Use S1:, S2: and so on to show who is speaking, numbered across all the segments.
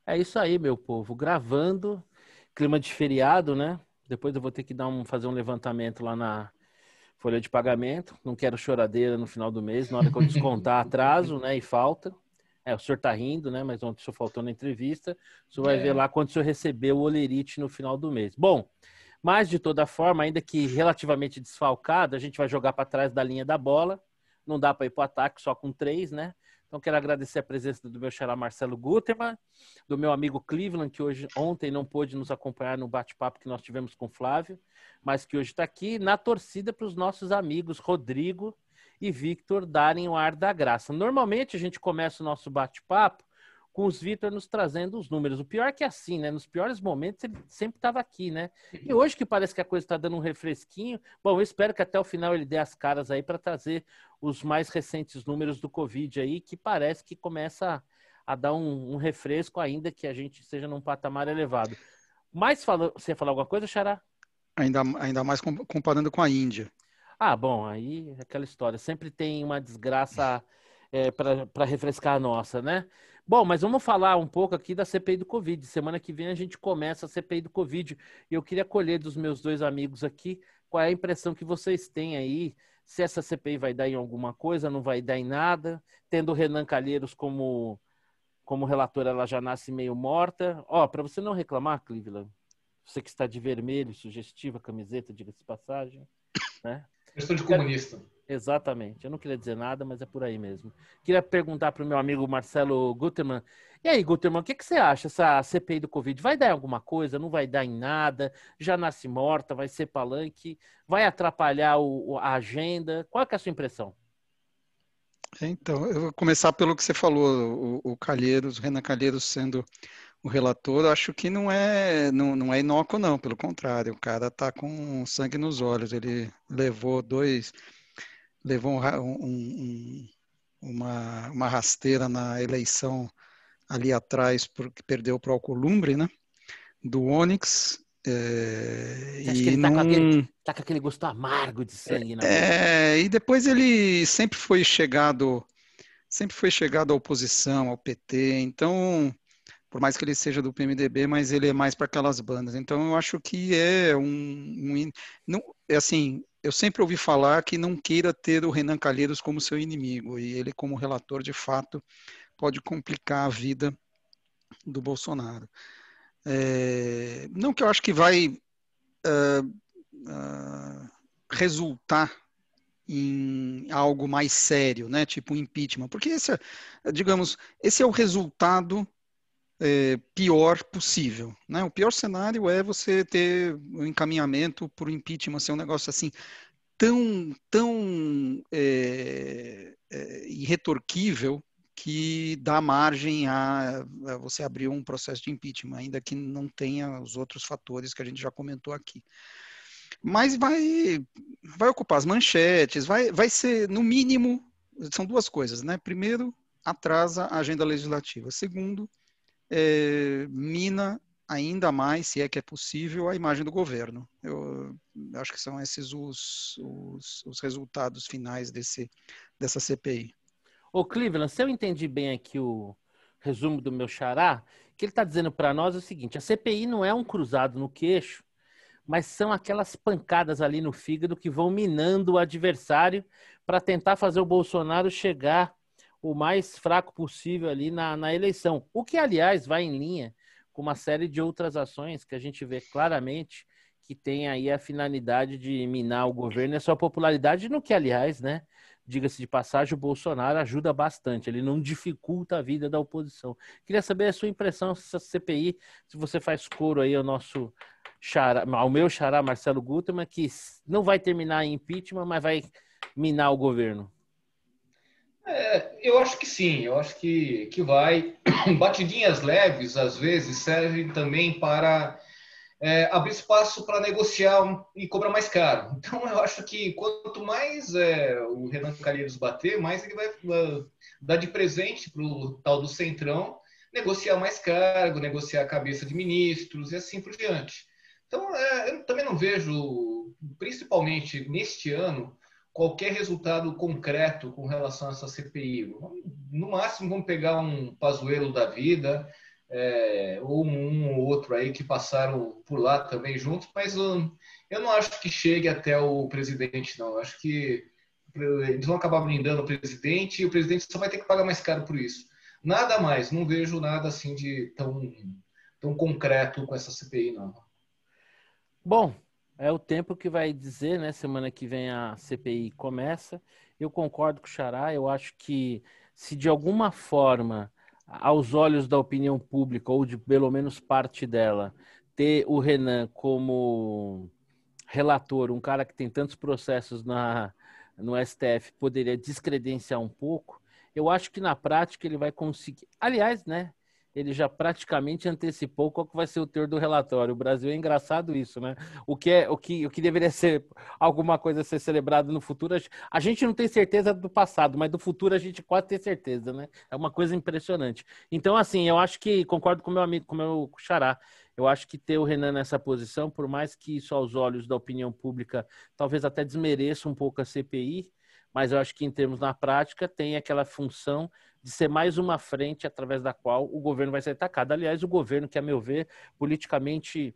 S1: É isso aí, meu povo. Gravando, clima de feriado, né? Depois eu vou ter que fazer um levantamento lá na folha de pagamento. Não quero choradeira no final do mês, na hora que eu descontar atraso, né? E falta. O senhor tá rindo, né? Mas ontem o senhor faltou na entrevista. O senhor vai ver lá quando o senhor receber o olerite no final do mês. Bom, mas de toda forma, ainda que relativamente desfalcado, a gente vai jogar para trás da linha da bola. Não dá para ir para o ataque só com 3, né? Então, quero agradecer a presença do meu xará Marcelo Guterman, do meu amigo Cleveland, que ontem não pôde nos acompanhar no bate-papo que nós tivemos com o Flávio, mas que hoje está aqui, na torcida para os nossos amigos Rodrigo e Victor darem o ar da graça. Normalmente, a gente começa o nosso bate-papo com os Victor nos trazendo os números. O pior é que é assim, né? Nos piores momentos, ele sempre estava aqui, né? E hoje que parece que a coisa está dando um refresquinho, bom, eu espero que até o final ele dê as caras aí para trazer os mais recentes números do Covid aí, que parece que começa a dar um refresco, ainda que a gente esteja num patamar elevado. Mas você ia falar alguma coisa, Xará?
S2: Ainda mais comparando com a Índia.
S1: Ah, bom, aí é aquela história. Sempre tem uma desgraça para refrescar a nossa, né? Bom, mas vamos falar um pouco aqui da CPI do Covid. Semana que vem a gente começa a CPI do Covid. E eu queria colher dos meus dois amigos aqui qual é a impressão que vocês têm aí, se essa CPI vai dar em alguma coisa, não vai dar em nada. Tendo o Renan Calheiros como relator, ela já nasce meio morta. Ó, para você não reclamar, Cleveland, você que está de vermelho, sugestiva camiseta, diga-se de passagem, né?
S3: Questão de comunista.
S1: Exatamente. Eu não queria dizer nada, mas é por aí mesmo. Queria perguntar para o meu amigo Marcelo Guterman. E aí, Guterman, o que você acha? Essa CPI do Covid vai dar em alguma coisa? Não vai dar em nada? Já nasce morta? Vai ser palanque? Vai atrapalhar a agenda? Qual é a sua impressão?
S2: Então, eu vou começar pelo que você falou, o Calheiros, o Renan Calheiros sendo o relator, acho que não é inócuo, não, pelo contrário, o cara está com sangue nos olhos, ele levou uma rasteira na eleição ali atrás, porque perdeu para o Alcolumbre, né, do Onyx,
S1: Você acha que
S2: e
S1: ele
S2: não...
S1: tá com aquele gosto amargo de sangue na boca?
S2: E depois ele sempre foi chegado à oposição, ao PT, então, por mais que ele seja do PMDB, mas ele é mais para aquelas bandas. Então, eu acho que não, é assim, eu sempre ouvi falar que não queira ter o Renan Calheiros como seu inimigo, e ele, como relator, de fato, pode complicar a vida do Bolsonaro. Não que eu acho que vai resultar em algo mais sério, né? Tipo um impeachment, porque esse é o resultado pior possível, né? O pior cenário é você ter um encaminhamento por um impeachment, ser um negócio assim tão irretorquível que dá margem a você abrir um processo de impeachment, ainda que não tenha os outros fatores que a gente já comentou aqui. Mas vai ocupar as manchetes, vai ser, no mínimo, são duas coisas, né? Primeiro, atrasa a agenda legislativa. Segundo, mina ainda mais, se é que é possível, a imagem do governo. Eu acho que são esses os resultados finais dessa CPI.
S1: Ô, Cleveland, se eu entendi bem aqui o resumo do meu xará, o que ele está dizendo para nós é o seguinte: a CPI não é um cruzado no queixo, mas são aquelas pancadas ali no fígado que vão minando o adversário para tentar fazer o Bolsonaro chegar o mais fraco possível ali na eleição. O que, aliás, vai em linha com uma série de outras ações que a gente vê claramente que tem aí a finalidade de minar o governo e a sua popularidade, no que, aliás, né, diga-se de passagem, o Bolsonaro ajuda bastante, ele não dificulta a vida da oposição. Queria saber a sua impressão, se essa CPI, se você faz coro aí ao meu xará Marcelo Guterman, que não vai terminar em impeachment, mas vai minar o governo.
S3: Eu acho que sim, eu acho que vai. Batidinhas leves, às vezes, servem também para abrir espaço para negociar e cobrar mais caro. Então, eu acho que quanto mais o Renan Calheiros bater, mais ele vai dar de presente para o tal do Centrão negociar mais cargo, negociar a cabeça de ministros e assim por diante. Então, eu também não vejo, principalmente neste ano, qualquer resultado concreto com relação a essa CPI. No máximo, vamos pegar um Pazuello da vida, ou um ou outro aí que passaram por lá também juntos, mas eu não acho que chegue até o presidente, não. Eu acho que eles vão acabar blindando o presidente e o presidente só vai ter que pagar mais caro por isso. Nada mais, não vejo nada assim de tão concreto com essa CPI, não.
S1: Bom, é o tempo que vai dizer, né? Semana que vem a CPI começa. Eu concordo com o Xará, eu acho que se de alguma forma, aos olhos da opinião pública, ou de pelo menos parte dela, ter o Renan como relator, um cara que tem tantos processos no STF, poderia descredenciar um pouco, eu acho que na prática ele vai conseguir. Aliás, né? Ele já praticamente antecipou qual que vai ser o teor do relatório. O Brasil é engraçado isso, né? O que deveria ser alguma coisa a ser celebrado no futuro, a gente não tem certeza do passado, mas do futuro a gente quase tem certeza, né? É uma coisa impressionante. Então, assim, eu acho que concordo com meu amigo, com o meu xará. Eu acho que ter o Renan nessa posição, por mais que isso aos olhos da opinião pública talvez até desmereça um pouco a CPI, mas eu acho que em termos na prática tem aquela função de ser mais uma frente através da qual o governo vai ser atacado. Aliás, o governo, que a meu ver, politicamente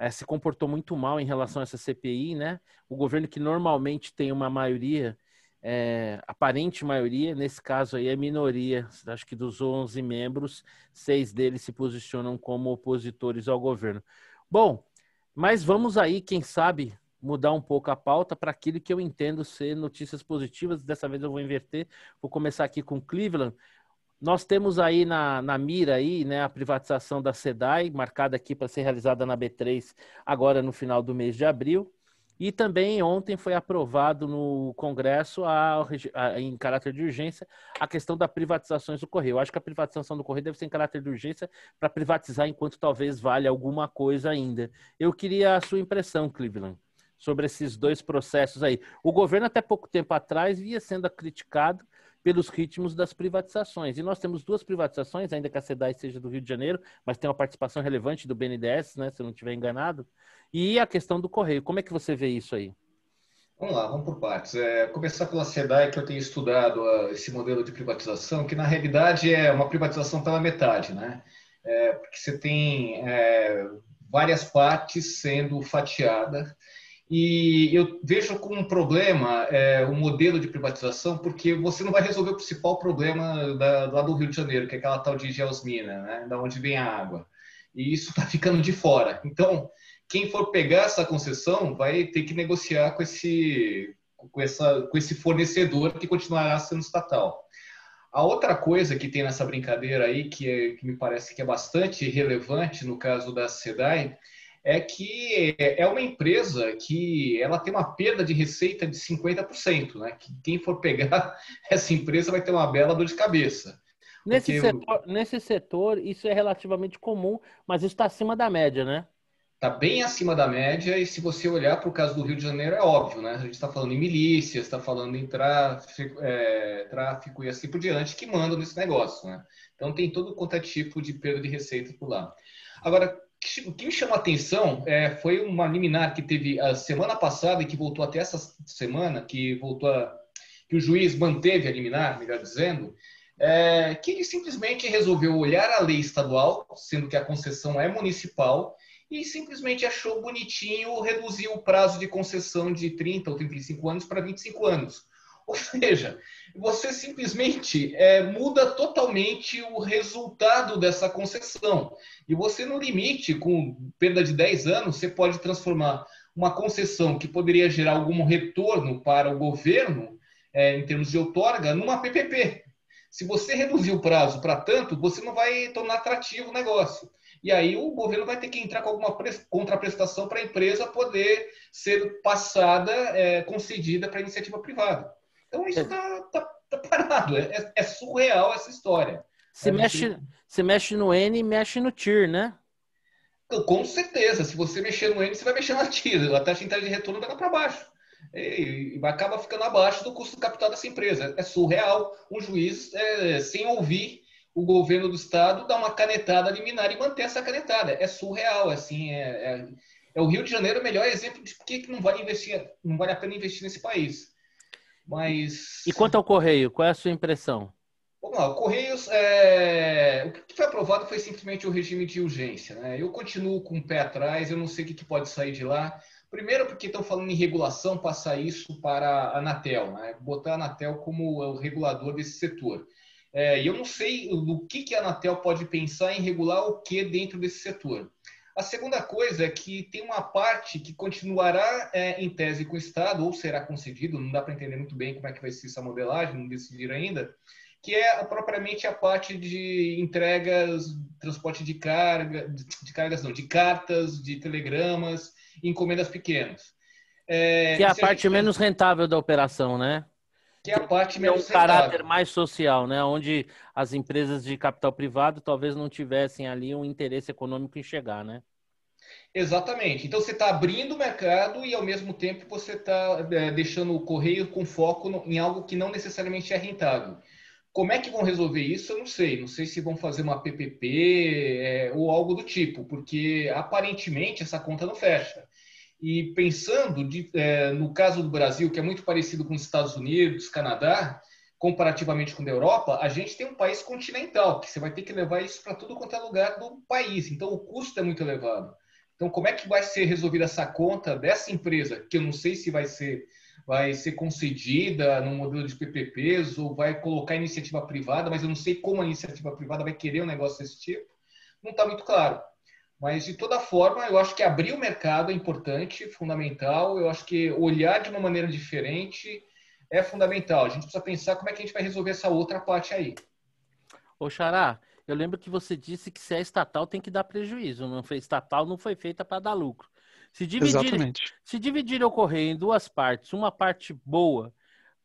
S1: se comportou muito mal em relação a essa CPI, né? O governo que normalmente tem uma maioria, aparente maioria, nesse caso aí é minoria, acho que dos 11 membros, 6 deles se posicionam como opositores ao governo. Bom, mas vamos aí, quem sabe, mudar um pouco a pauta para aquilo que eu entendo ser notícias positivas. Dessa vez eu vou inverter, vou começar aqui com Cleveland. Nós temos aí na mira aí, né, a privatização da SEDAI, marcada aqui para ser realizada na B3 agora no final do mês de abril. E também ontem foi aprovado no Congresso, em caráter de urgência, a questão da privatizações do Correio. Eu acho que a privatização do Correio deve ser em caráter de urgência para privatizar enquanto talvez valha alguma coisa ainda. Eu queria a sua impressão, Cleveland, sobre esses dois processos aí. O governo, até pouco tempo atrás, via sendo criticado pelos ritmos das privatizações. E nós temos duas privatizações, ainda que a SEDAI seja do Rio de Janeiro, mas tem uma participação relevante do BNDES, né, se eu não estiver enganado. E a questão do Correio. Como é que você vê isso aí?
S3: Vamos lá, vamos por partes. Começar pela SEDAI, que eu tenho estudado esse modelo de privatização, que na realidade é uma privatização pela metade, né? Porque você tem várias partes sendo fatiadas. E eu vejo como um problema o modelo de privatização, porque você não vai resolver o principal problema lá do Rio de Janeiro, que é aquela tal de Geosmina, né? Da onde vem a água. E isso está ficando de fora. Então, quem for pegar essa concessão vai ter que negociar com esse fornecedor que continuará sendo estatal. A outra coisa que tem nessa brincadeira aí, que me parece que é bastante relevante no caso da SEDAI, é que é uma empresa que ela tem uma perda de receita de 50%, né? Que quem for pegar essa empresa vai ter uma bela dor de cabeça.
S1: Nesse setor, isso é relativamente comum, mas isso está acima da média, né?
S3: Está bem acima da média, e se você olhar para o caso do Rio de Janeiro, é óbvio, né? A gente está falando em milícias, está falando em tráfico e assim por diante, que mandam nesse negócio, né? Então tem todo quanto é tipo de perda de receita por lá. Agora, o que me chamou a atenção foi uma liminar que teve a semana passada e que voltou até essa semana, que o juiz manteve a liminar, melhor dizendo, que ele simplesmente resolveu olhar a lei estadual, sendo que a concessão é municipal, e simplesmente achou bonitinho reduzir o prazo de concessão de 30 ou 35 anos para 25 anos. Ou seja, você simplesmente muda totalmente o resultado dessa concessão. E você, no limite, com perda de 10 anos, você pode transformar uma concessão que poderia gerar algum retorno para o governo, em termos de outorga, numa PPP. Se você reduzir o prazo para tanto, você não vai tornar atrativo o negócio. E aí o governo vai ter que entrar com alguma contraprestação para a empresa poder ser passada, concedida para a iniciativa privada. Então isso está parado. É surreal essa história.
S1: Se mexe no N, mexe no TIR, né?
S3: Com certeza. Se você mexer no N, você vai mexer na TIR. A taxa de interesse de retorno vai lá para baixo. E acaba ficando abaixo do custo do capital dessa empresa. É surreal um juiz, sem ouvir o governo do estado, dar uma canetada liminar e manter essa canetada. É surreal, assim, é o Rio de Janeiro o melhor exemplo de por que não vale investir, não vale a pena investir nesse país. Mas
S1: e quanto ao Correio, qual é a sua impressão?
S3: Vamos lá, o Correios, o que foi aprovado foi simplesmente o regime de urgência, né? Eu continuo com o pé atrás, eu não sei o que pode sair de lá. Primeiro porque estão falando em regulação, passar isso para a Anatel, né? Botar a Anatel como o regulador desse setor. E eu não sei do que a Anatel pode pensar em regular o que dentro desse setor. A segunda coisa é que tem uma parte que continuará em tese com o Estado, ou será concedido, não dá para entender muito bem como é que vai ser essa modelagem, não decidiram ainda, que é propriamente a parte de entregas, transporte de carga, de cargas não, de cartas, de telegramas, encomendas pequenas.
S1: Que é
S3: E
S1: a
S3: se a gente
S1: parte menos rentável da operação, né?
S3: que é a parte
S1: Tem um
S3: menos
S1: caráter
S3: rentável.
S1: mais social, né? Onde as empresas de capital privado talvez não tivessem ali um interesse econômico em chegar, né?
S3: Exatamente. Então você está abrindo o mercado e ao mesmo tempo você está deixando o correio com foco em algo que não necessariamente é rentável. Como é que vão resolver isso? Eu não sei. Não sei se vão fazer uma PPP ou algo do tipo, porque aparentemente essa conta não fecha. E pensando no caso do Brasil, que é muito parecido com os Estados Unidos, Canadá, comparativamente com a Europa, a gente tem um país continental, que você vai ter que levar isso para tudo quanto é lugar do país. Então o custo é muito elevado. Então, como é que vai ser resolvida essa conta dessa empresa, que eu não sei se vai ser concedida no modelo de PPPs ou vai colocar iniciativa privada, mas eu não sei como a iniciativa privada vai querer um negócio desse tipo, não está muito claro. Mas, de toda forma, eu acho que abrir o mercado é importante, fundamental. Eu acho que olhar de uma maneira diferente é fundamental. A gente precisa pensar como é que a gente vai resolver essa outra parte aí.
S1: Ô, Xará, eu lembro que você disse que se é estatal tem que dar prejuízo. Não foi estatal, não foi feita para dar lucro. Se dividir,
S2: Exatamente.
S1: se dividir o correio em duas partes, uma parte boa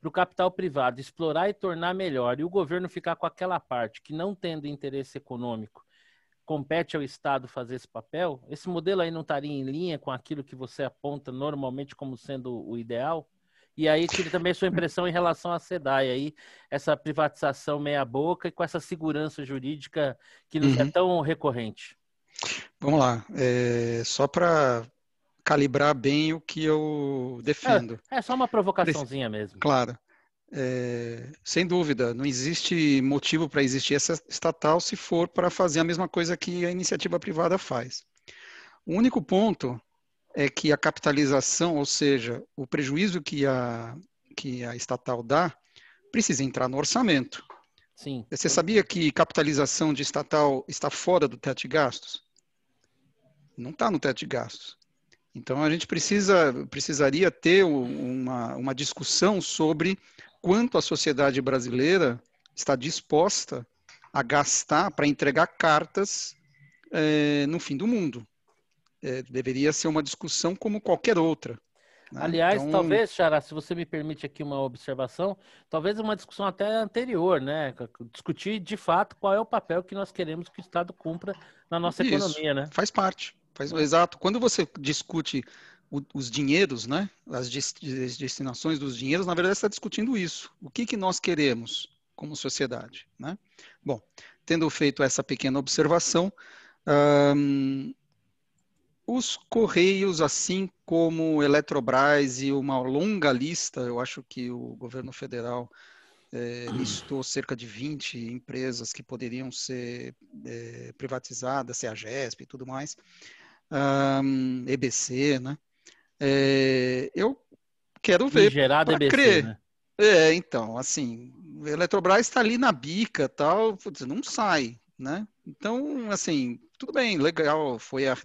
S1: para o capital privado explorar e tornar melhor, e o governo ficar com aquela parte que não tendo interesse econômico, compete ao Estado fazer esse papel, esse modelo aí não estaria em linha com aquilo que você aponta normalmente como sendo o ideal? E aí queria também a sua impressão em relação à SEDAI, aí, essa privatização meia boca e com essa segurança jurídica que nos é
S2: Uhum.
S1: tão recorrente.
S2: Vamos lá. Só para calibrar bem o que eu defendo.
S1: É só uma provocaçãozinha mesmo.
S2: Claro. Sem dúvida, não existe motivo para existir essa estatal se for para fazer a mesma coisa que a iniciativa privada faz. O único ponto é que a capitalização, ou seja, o prejuízo que a estatal dá, precisa entrar no orçamento.
S1: Sim.
S2: Você sabia que capitalização de estatal está fora do teto de gastos? Não está no teto de gastos. Então, a gente precisaria ter uma discussão sobre quanto a sociedade brasileira está disposta a gastar para entregar cartas no fim do mundo. Deveria ser uma discussão como qualquer outra. Né?
S1: Aliás,
S2: Então,
S1: talvez, Xará, se você me permite aqui uma observação, talvez uma discussão até anterior, né? Discutir de fato qual é o papel que nós queremos que o Estado cumpra na nossa
S2: isso
S1: economia, né?
S2: faz parte. Exato. Quando você discute os dinheiros, né, as destinações dos dinheiros, na verdade, você está discutindo isso. O que nós queremos como sociedade? Né? Bom, tendo feito essa pequena observação, os Correios, assim como Eletrobras e uma longa lista, eu acho que o governo federal listou cerca de 20 empresas que poderiam ser privatizadas, CEAGESP e tudo mais, EBC, né? Eu quero ver
S1: Famigerado
S2: para
S1: EBC,
S2: crer.
S1: né?
S2: Então, assim, a Eletrobras está ali na bica, tal, putz, não sai, né? Então, assim, tudo bem, legal, foi a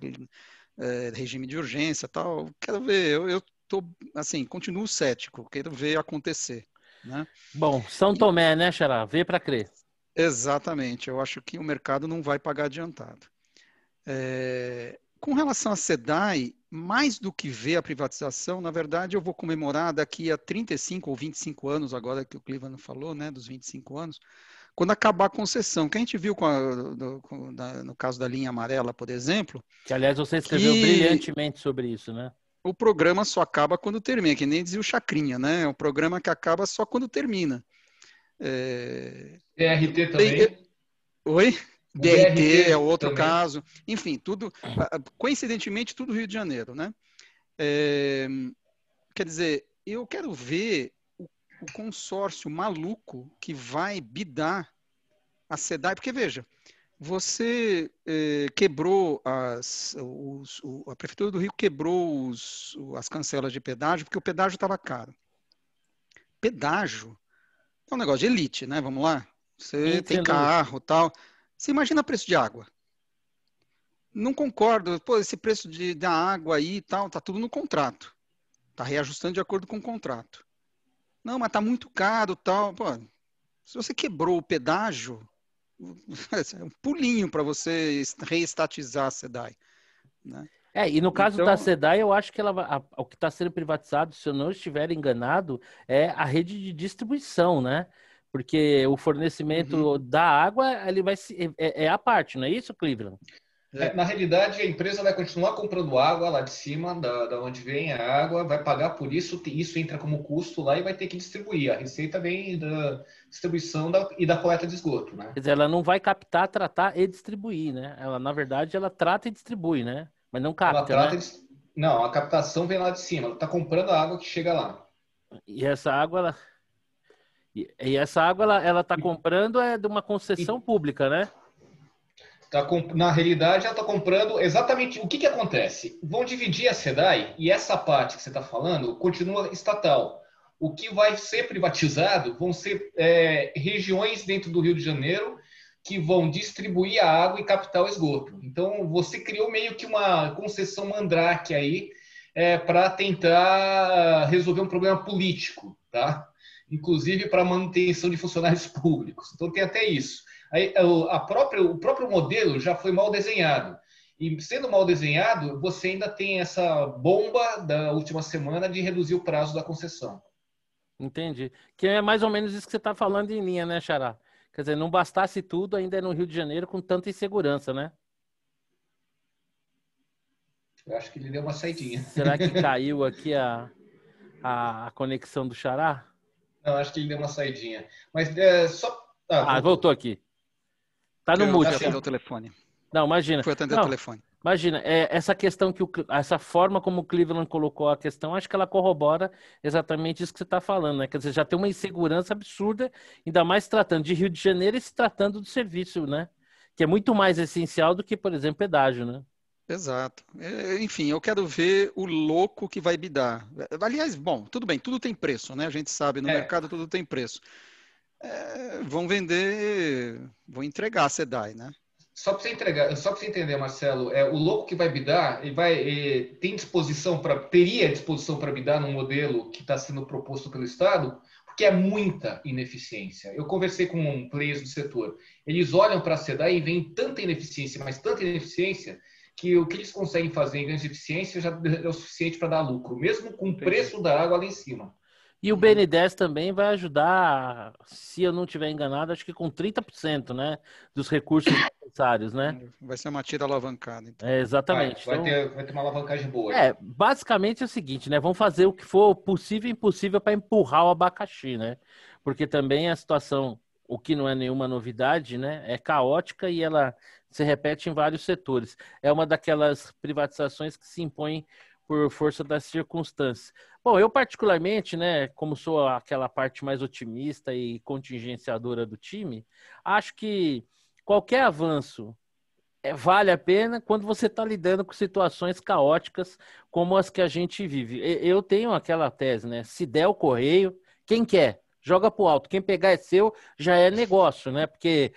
S2: regime de urgência, tal. Quero ver, eu tô, assim, continuo cético, quero ver acontecer, né?
S1: Bom, São
S2: E,
S1: Tomé, né, Xará? Vê para crer.
S2: exatamente, eu acho que o mercado não vai pagar adiantado. Com relação à SEDAI, mais do que ver a privatização, na verdade, eu vou comemorar daqui a 35 ou 25 anos, agora que o Cleveland falou, né, dos 25 anos, quando acabar a concessão, que a gente viu no caso da linha amarela, por exemplo,
S1: Que, aliás, você escreveu
S2: que
S1: brilhantemente sobre isso, né?
S2: o programa só acaba quando termina, que nem dizia o Chacrinha, né? É um programa que acaba só quando termina. Eu não
S3: BRT
S2: sei.
S3: também.
S2: Oi?
S3: O
S2: BRT é
S3: BRT
S2: outro
S3: também.
S2: caso. Enfim, tudo, coincidentemente, tudo Rio de Janeiro, né? É, quer dizer, eu quero ver o consórcio maluco que vai bidar a SEDAI, porque veja, você quebrou a Prefeitura do Rio quebrou as cancelas de pedágio porque o pedágio estava caro. Pedágio é um negócio de elite, né? Vamos lá. Você tem carro, tal. Você imagina o preço de água. Não concordo. Pô, esse preço da água aí e tal, tá tudo no contrato. Tá reajustando de acordo com o contrato. Não, mas tá muito caro, tal. Pô, se você quebrou o pedágio, é um pulinho para você reestatizar a SEDAI, né?
S1: E no caso da SEDAI, eu acho que o que está sendo privatizado, se eu não estiver enganado, é a rede de distribuição, né? Porque o fornecimento da água, ele vai é a parte, não é isso, Cleveland?
S3: Na realidade, a empresa vai continuar comprando água lá de cima, da onde vem a água, vai pagar por isso, isso entra como custo lá e vai ter que distribuir. A receita vem da distribuição e da coleta de esgoto, né?
S1: Quer dizer, ela não vai captar, tratar e distribuir, né? Ela, na verdade, ela trata e distribui, né? Mas não capta, né?
S3: Não, a captação vem lá de cima. Ela está comprando a água que chega lá.
S1: E essa água, ela está comprando de uma concessão pública, né?
S3: Na realidade, ela está comprando exatamente o que acontece. Vão dividir a SEDAI e essa parte que você está falando continua estatal. O que vai ser privatizado vão ser regiões dentro do Rio de Janeiro que vão distribuir a água e captar o esgoto. Então, você criou meio que uma concessão mandrake aí para tentar resolver um problema político, tá? Inclusive para manutenção de funcionários públicos. Então, tem até isso. Aí, o próprio modelo já foi mal desenhado. E sendo mal desenhado, você ainda tem essa bomba da última semana de reduzir o prazo da concessão.
S1: Entendi. Que é mais ou menos isso que você está falando em linha, né, Xará? Quer dizer, não bastasse tudo, ainda é no Rio de Janeiro com tanta insegurança, né?
S3: Eu acho que ele deu uma saidinha.
S1: Será que caiu aqui a conexão do Xará?
S3: Não, acho que ele deu uma saidinha. Mas só...
S1: voltou aqui. Tá no mute.
S2: Atendeu o telefone.
S1: Não, imagina.
S2: Foi atender o telefone.
S1: Imagina, essa questão essa forma como o Cleveland colocou a questão, acho que ela corrobora exatamente isso que você está falando, né? Quer dizer, já tem uma insegurança absurda, ainda mais tratando de Rio de Janeiro e se tratando do serviço, né? Que é muito mais essencial do que, por exemplo, pedágio, né?
S2: Exato. Enfim, eu quero ver o louco que vai bidar. Aliás, bom, tudo bem, tudo tem preço, né? A gente sabe, no mercado tudo tem preço. Vão vender, vão entregar a SEDAI, né?
S3: Só para você entender, Marcelo, o louco que vai bidar, ele teria disposição para bidar num modelo que está sendo proposto pelo Estado, porque é muita ineficiência. Eu conversei com players do setor. Eles olham para a SEDAI e veem tanta ineficiência, mas tanta ineficiência, que o que eles conseguem fazer em ganhos de eficiência já é o suficiente para dar lucro, mesmo com o preço da água lá em cima.
S1: E o BNDES também vai ajudar, se eu não estiver enganado, acho que com 30%, né, dos recursos necessários, né?
S2: Vai ser uma tira alavancada. Então.
S1: Exatamente.
S3: Vai ter uma alavancagem boa.
S1: Basicamente é o seguinte, né? Vamos fazer o que for possível e impossível para empurrar o abacaxi, né? Porque também a situação, o que não é nenhuma novidade, né, é caótica e ela se repete em vários setores. É uma daquelas privatizações que se impõem por força das circunstâncias. Bom, eu particularmente, né, como sou aquela parte mais otimista e contingenciadora do time, acho que qualquer avanço vale a pena quando você está lidando com situações caóticas como as que a gente vive. Eu tenho aquela tese, né, se der o correio, quem quer? Joga pro alto. Quem pegar é seu, já é negócio, né? Porque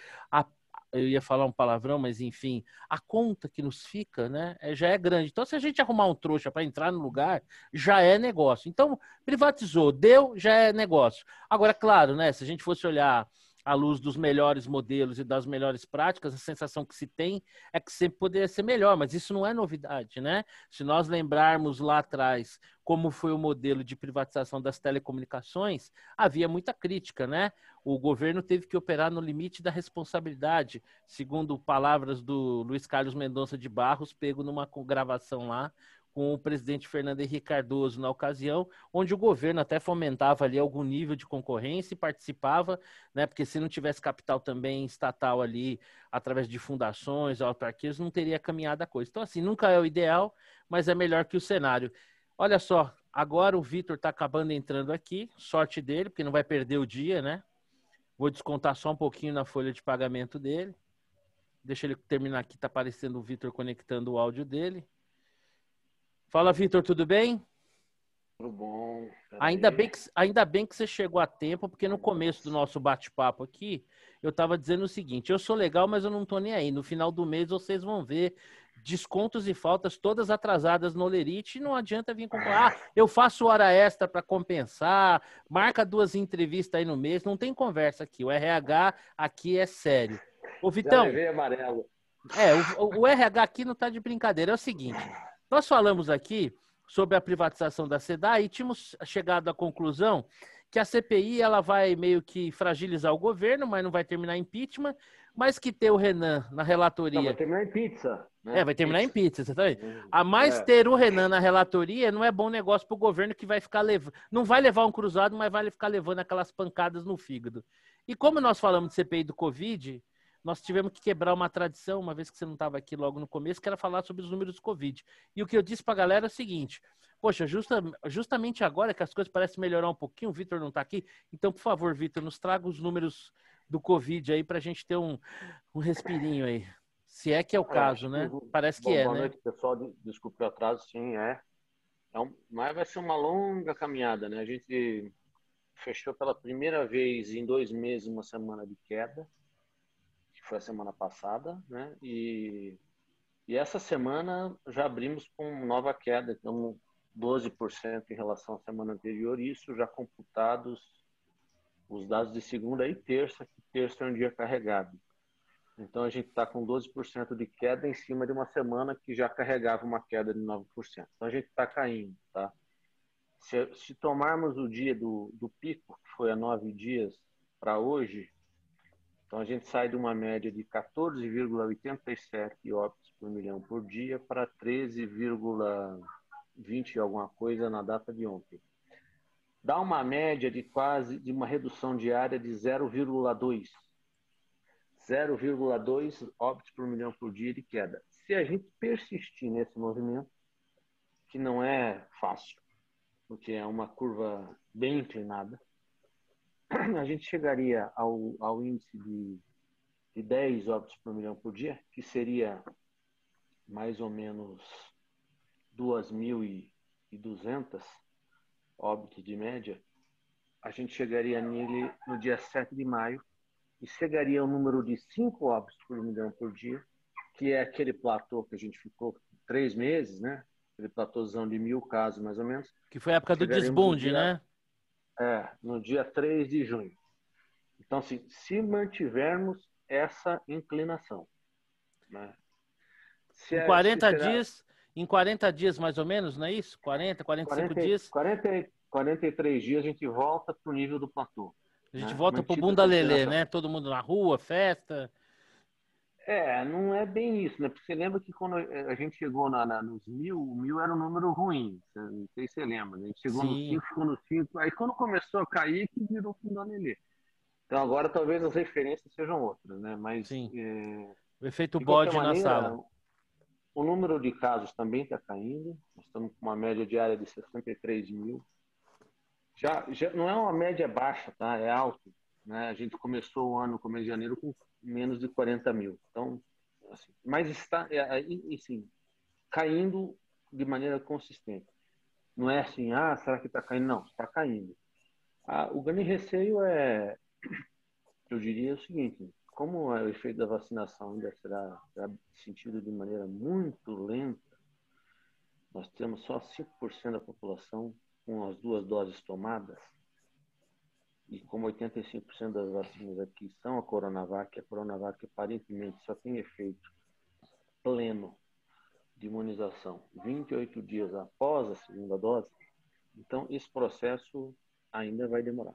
S1: eu ia falar um palavrão, mas enfim, a conta que nos fica, né, já é grande. Então, se a gente arrumar um trouxa para entrar no lugar, já é negócio. Então, privatizou, deu, já é negócio. Agora, claro, né, se a gente fosse olhar à luz dos melhores modelos e das melhores práticas, a sensação que se tem é que sempre poderia ser melhor, mas isso não é novidade, né? Se nós lembrarmos lá atrás como foi o modelo de privatização das telecomunicações, havia muita crítica, né? O governo teve que operar no limite da responsabilidade, segundo palavras do Luiz Carlos Mendonça de Barros, pego numa gravação lá com o presidente Fernando Henrique Cardoso na ocasião, onde o governo até fomentava ali algum nível de concorrência e participava, né? Porque se não tivesse capital também estatal ali, através de fundações, autarquias, não teria caminhado a coisa. Então, assim, nunca é o ideal, mas é melhor que o cenário. Olha só, agora o Vitor está acabando entrando aqui, sorte dele, porque não vai perder o dia, né? Vou descontar só um pouquinho na folha de pagamento dele. Deixa ele terminar aqui, tá aparecendo o Vitor conectando o áudio dele. Fala, Vitor, tudo bem?
S4: Tudo bom.
S1: Ainda bem que você chegou a tempo, porque no começo do nosso bate-papo aqui, eu estava dizendo o seguinte, eu sou legal, mas eu não tô nem aí. No final do mês vocês vão ver descontos e faltas todas atrasadas no Olerite e não adianta vir com... eu faço hora extra para compensar, marca 2 entrevistas aí no mês, não tem conversa aqui. O RH aqui é sério. Ô, Vitão...
S4: Já levei amarelo.
S1: O RH aqui não tá de brincadeira. É o seguinte, nós falamos aqui sobre a privatização da SEDAI e tínhamos chegado à conclusão que a CPI ela vai meio que fragilizar o governo, mas não vai terminar em impeachment, mas que ter o Renan na relatoria...
S4: Não, vai terminar em pizza. Né?
S1: Vai terminar em pizza, você tá vendo? Ter o Renan na relatoria não é bom negócio para o governo que vai ficar levando... Não vai levar um cruzado, mas vai ficar levando aquelas pancadas no fígado. E como nós falamos de CPI do Covid... Nós tivemos que quebrar uma tradição, uma vez que você não estava aqui logo no começo, que era falar sobre os números do Covid. E o que eu disse para a galera é o seguinte, poxa, justamente agora que as coisas parecem melhorar um pouquinho, o Vitor não está aqui, então, por favor, Vitor, nos traga os números do Covid aí para a gente ter um respirinho aí. Se é que é o caso, né? Parece que
S4: boa
S1: né?
S4: noite, pessoal. Desculpe o atraso, sim, mas vai ser uma longa caminhada, né? A gente fechou pela primeira vez em 2 meses uma semana de queda, foi a semana passada, né? E essa semana já abrimos com nova queda, então 12% em relação à semana anterior, isso já computados os dados de segunda e terça, que terça é um dia carregado. Então a gente está com 12% de queda em cima de uma semana que já carregava uma queda de 9%. Então a gente está caindo, tá? Se tomarmos o dia do pico, que foi há 9 dias, para hoje, então, a gente sai de uma média de 14,87 óbitos por milhão por dia para 13,20 alguma coisa na data de ontem. Dá uma média de uma redução diária de 0,2. 0,2 óbitos por milhão por dia de queda. Se a gente persistir nesse movimento, que não é fácil, porque é uma curva bem inclinada, a gente chegaria ao índice de 10 óbitos por milhão por dia, que seria mais ou menos 2.200 óbitos de média. A gente chegaria nele no dia 7 de maio e chegaria ao número de 5 óbitos por milhão por dia, que é aquele platô que a gente ficou 3 meses, né? Aquele platôzão de 1.000 casos, mais ou menos.
S1: Que foi a época do desbunde, né?
S4: No dia 3 de junho. Então, assim, se mantivermos essa inclinação, né?
S1: Em 40 dias, mais ou menos, não é isso? 45 dias?
S4: 43 dias a gente volta para o nível do platô.
S1: A gente volta para o bunda lelê, né? Todo mundo na rua, festa.
S4: Não é bem isso, né? Porque você lembra que quando a gente chegou nos 1.000, o 1.000 era um número ruim. Não sei se você lembra, né? A gente chegou nos 5, ficou nos 5. Aí quando começou a cair, que virou bunda lelê. Então agora talvez as referências sejam outras, né? Mas
S1: o efeito bode na sala.
S4: O número de casos também está caindo. Nós estamos com uma média diária de 63 mil. Já não é uma média baixa, tá? É alto, né? A gente começou o ano, no começo de janeiro, com menos de 40 mil. Então, assim, mas está, assim, caindo de maneira consistente. Não é assim, será que está caindo? Não, está caindo. O grande receio eu diria o seguinte, como o efeito da vacinação ainda será sentido de maneira muito lenta, nós temos só 5% da população com as 2 doses tomadas, e como 85% das vacinas aqui são a Coronavac aparentemente só tem efeito pleno de imunização 28 dias após a segunda dose, então esse processo ainda vai demorar.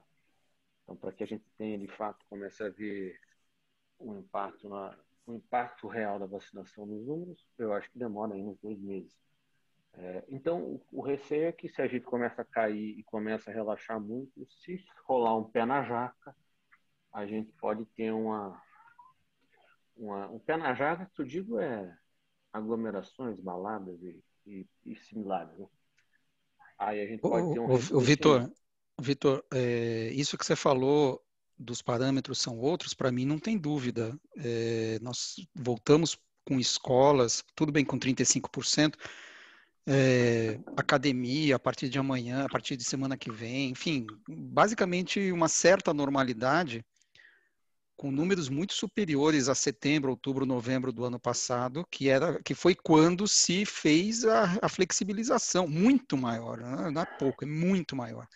S4: Então, para que a gente tenha, de fato, comece a ver um impacto real da vacinação nos números, eu acho que demora aí uns 2 meses. Então, o receio é que se a gente começa a cair e começa a relaxar muito, se rolar um pé na jaca, a gente pode ter um pé na jaca, que eu digo aglomerações, baladas e similares, né? Aí a gente pode ter
S2: Vitor, isso que você falou dos parâmetros são outros, para mim não tem dúvida. Nós voltamos com escolas, tudo bem com 35%, academia a partir de amanhã, a partir de semana que vem, enfim, basicamente uma certa normalidade, com números muito superiores a setembro, outubro, novembro do ano passado, que foi quando se fez a flexibilização, muito maior, não é pouco, é muito maior.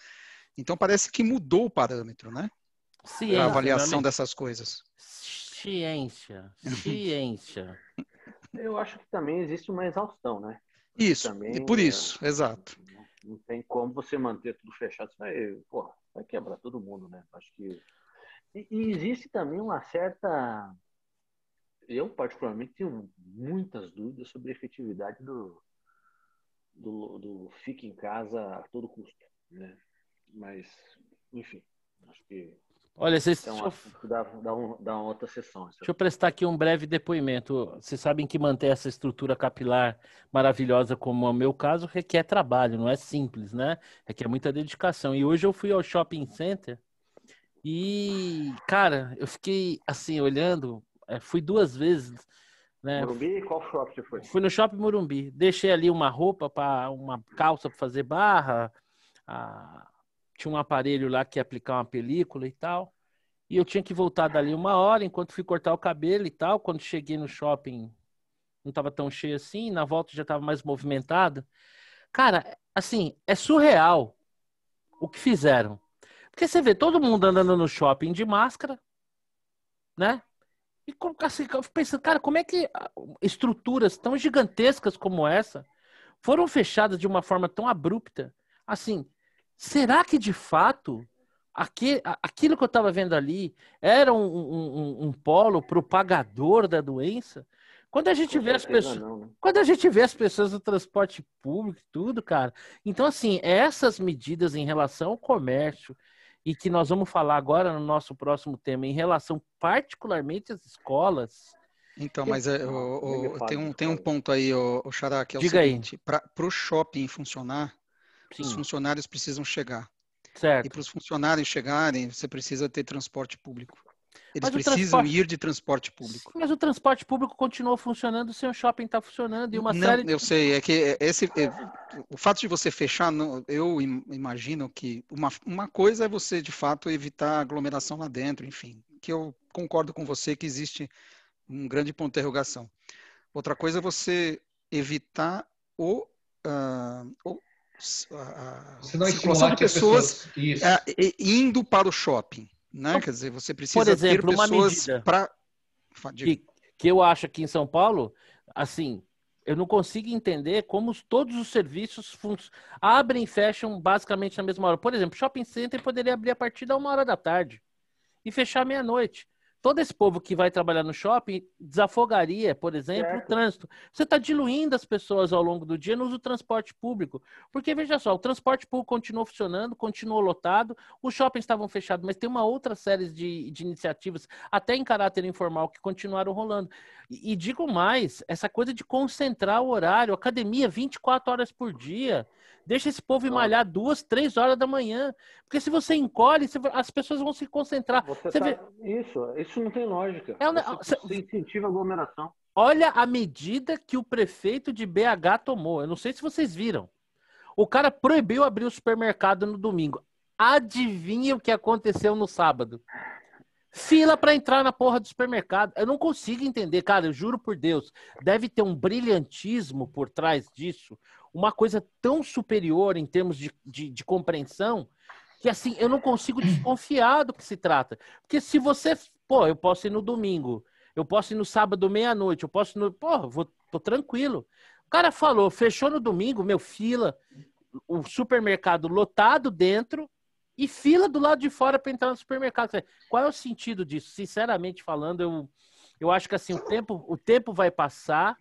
S2: Então parece que mudou o parâmetro, né?
S1: Ciência,
S2: A avaliação dessas coisas.
S1: Ciência.
S4: Eu acho que também existe uma exaustão, né?
S2: Isso,
S4: Também,
S2: e por isso, exato.
S4: Não tem como você manter tudo fechado, vai quebrar todo mundo, né? Acho que... E existe também uma certa... Eu, particularmente, tenho muitas dúvidas sobre a efetividade do fique em casa a todo custo, né? Mas, enfim, acho que
S1: Olha,
S4: dá uma outra sessão.
S1: Deixa eu prestar aqui um breve depoimento. Vocês sabem que manter essa estrutura capilar maravilhosa, como é o meu caso, requer trabalho, não é simples, né? Requer muita dedicação. E hoje eu fui ao shopping center e, cara, eu fiquei assim, olhando, fui 2 vezes, né?
S4: Morumbi, qual shopping você foi?
S1: Fui no shopping Morumbi. Deixei ali uma roupa, uma calça para fazer barra, tinha um aparelho lá que ia aplicar uma película e tal. E eu tinha que voltar dali 1 hora, enquanto fui cortar o cabelo e tal. Quando cheguei no shopping, não estava tão cheio assim. Na volta já estava mais movimentado. Cara, assim, é surreal o que fizeram. Porque você vê todo mundo andando no shopping de máscara, né? E assim, eu fico pensando, cara, como é que estruturas tão gigantescas como essa foram fechadas de uma forma tão abrupta? Assim, será que de fato aquilo que eu estava vendo ali era um polo propagador da doença? Quando a gente vê as pessoas,
S4: não, né?
S1: quando a gente vê as pessoas no transporte público, tudo, cara. Então, assim, essas medidas em relação ao comércio e que nós vamos falar agora no nosso próximo tema, em relação particularmente às escolas.
S2: Então, mas tem um ponto aí, o Xará, que é o
S1: Diga
S2: seguinte: para o shopping funcionar, os
S1: Sim,
S2: funcionários precisam chegar. E
S1: certo.
S2: para os funcionários chegarem, você precisa ter transporte público. Eles
S1: Mas o
S2: precisam
S1: transporte,
S2: ir de transporte público.
S1: mas o transporte público continuou funcionando sem o shopping estar funcionando e uma
S2: Não,
S1: série.
S2: eu sei, é que o fato de você fechar, eu imagino que uma coisa é você, de fato, evitar aglomeração lá dentro, enfim, que eu concordo com você que existe um grande ponto de interrogação. Outra coisa é você evitar a
S3: Você não
S2: circulação
S3: estimular
S2: de
S3: que as
S2: pessoas
S3: isso.
S2: indo para o shopping, né?
S1: Então,
S2: Quer dizer, você
S1: por
S2: precisa
S1: exemplo,
S2: ter
S1: uma
S2: pessoas
S1: medida
S2: para...
S1: que eu acho aqui em São Paulo, assim, eu não consigo entender como todos os serviços abrem e fecham basicamente na mesma hora. Por exemplo, shopping center poderia abrir a partir da 1 hora da tarde e fechar meia-noite. Todo esse povo que vai trabalhar no shopping desafogaria, por exemplo, o trânsito. Você está diluindo as pessoas ao longo do dia no uso do transporte público. Porque, veja só, o transporte público continuou funcionando, continuou lotado, os shoppings estavam fechados, mas tem uma outra série de iniciativas, até em caráter informal, que continuaram rolando. E digo mais, essa coisa de concentrar o horário, academia 24 horas por dia, deixa esse povo ir malhar 2, 3 horas da manhã. Porque se você encolhe, as pessoas vão se concentrar.
S4: Isso não tem lógica. Você incentiva a aglomeração.
S1: Olha a medida que o prefeito de BH tomou. Eu não sei se vocês viram. O cara proibiu abrir o supermercado no domingo. Adivinha o que aconteceu no sábado? Fila para entrar na porra do supermercado. Eu não consigo entender, cara, eu juro por Deus. Deve ter um brilhantismo por trás disso, uma coisa tão superior em termos de compreensão, que assim, eu não consigo desconfiar do que se trata. Porque se você... Pô, eu posso ir no domingo, eu posso ir no sábado meia-noite, eu posso ir no... Pô, tô tranquilo. O cara falou, fechou no domingo, meu, fila, o supermercado lotado dentro e fila do lado de fora para entrar no supermercado. Qual é o sentido disso? Sinceramente falando, eu acho que assim, o tempo vai passar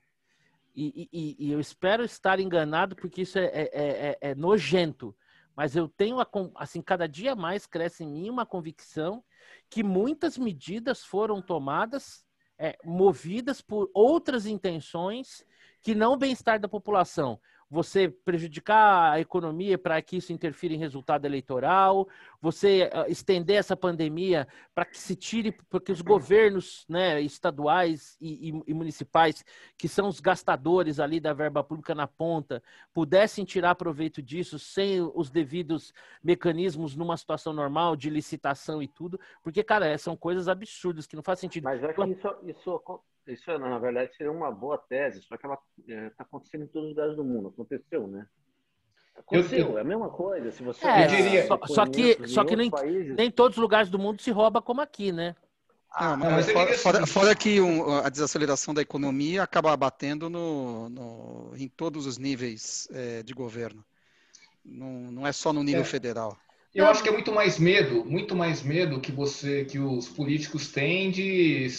S1: e eu espero estar enganado, porque isso é nojento. Mas eu tenho, assim, cada dia mais cresce em mim uma convicção que muitas medidas foram tomadas, movidas por outras intenções que não o bem-estar da população. você prejudicar a economia para que isso interfira em resultado eleitoral, você estender essa pandemia para que se tire, porque os governos, né, estaduais e municipais, que são os gastadores ali da verba pública na ponta, pudessem tirar proveito disso sem os devidos mecanismos numa situação normal de licitação e tudo, porque, cara, são coisas absurdas que não faz sentido.
S4: Mas é que isso, na verdade, seria uma boa tese, só que ela está acontecendo em todos os lugares do mundo. Aconteceu, né? Aconteceu, é a mesma coisa. Se você
S3: eu diria,
S1: só que nem todos os lugares do mundo se rouba como aqui, né?
S2: Mas fora que a desaceleração da economia acaba batendo em todos os níveis de governo. Não é só no nível federal.
S3: Eu acho que é muito mais medo que os políticos têm de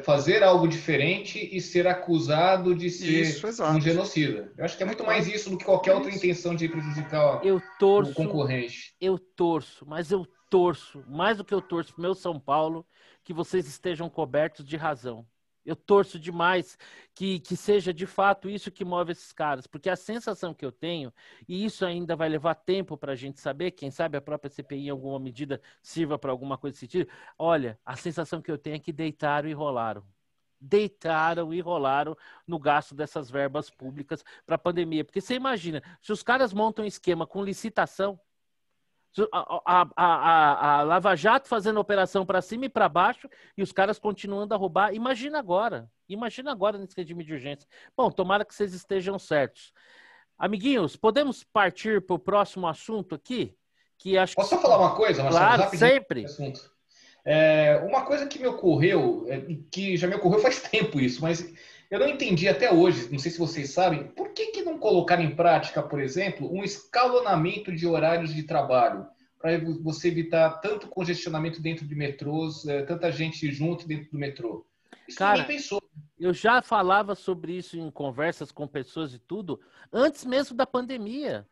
S3: fazer algo diferente e ser acusado de ser um genocida. Eu acho que é muito mais isso do que qualquer outra intenção de prejudicar o concorrente.
S1: Eu torço, mas eu torço, mais do que eu torço pro meu São Paulo, que vocês estejam cobertos de razão. Eu torço demais que seja de fato isso que move esses caras, porque a sensação que eu tenho, e isso ainda vai levar tempo para a gente saber, quem sabe a própria CPI em alguma medida sirva para alguma coisa desse sentido. Olha, a sensação que eu tenho é que deitaram e rolaram. Deitaram e rolaram no gasto dessas verbas públicas para a pandemia. Porque você imagina, se os caras montam um esquema com licitação, a Lava Jato fazendo operação para cima e para baixo e os caras continuando a roubar. Imagina agora nesse regime de urgência. Bom, tomara que vocês estejam certos. Amiguinhos, podemos partir para o próximo assunto aqui?
S3: Posso só falar uma coisa, Marcelo?
S1: Claro,
S3: rapidinho,
S1: sempre.
S3: Uma coisa que me ocorreu, que já me ocorreu faz tempo isso, mas eu não entendi até hoje, não sei se vocês sabem, por que não colocar em prática, por exemplo, um escalonamento de horários de trabalho, para você evitar tanto congestionamento dentro de metrôs, tanta gente junto dentro do metrô? Isso ninguém pensou.
S1: Eu já falava sobre isso em conversas com pessoas e tudo, antes mesmo da pandemia.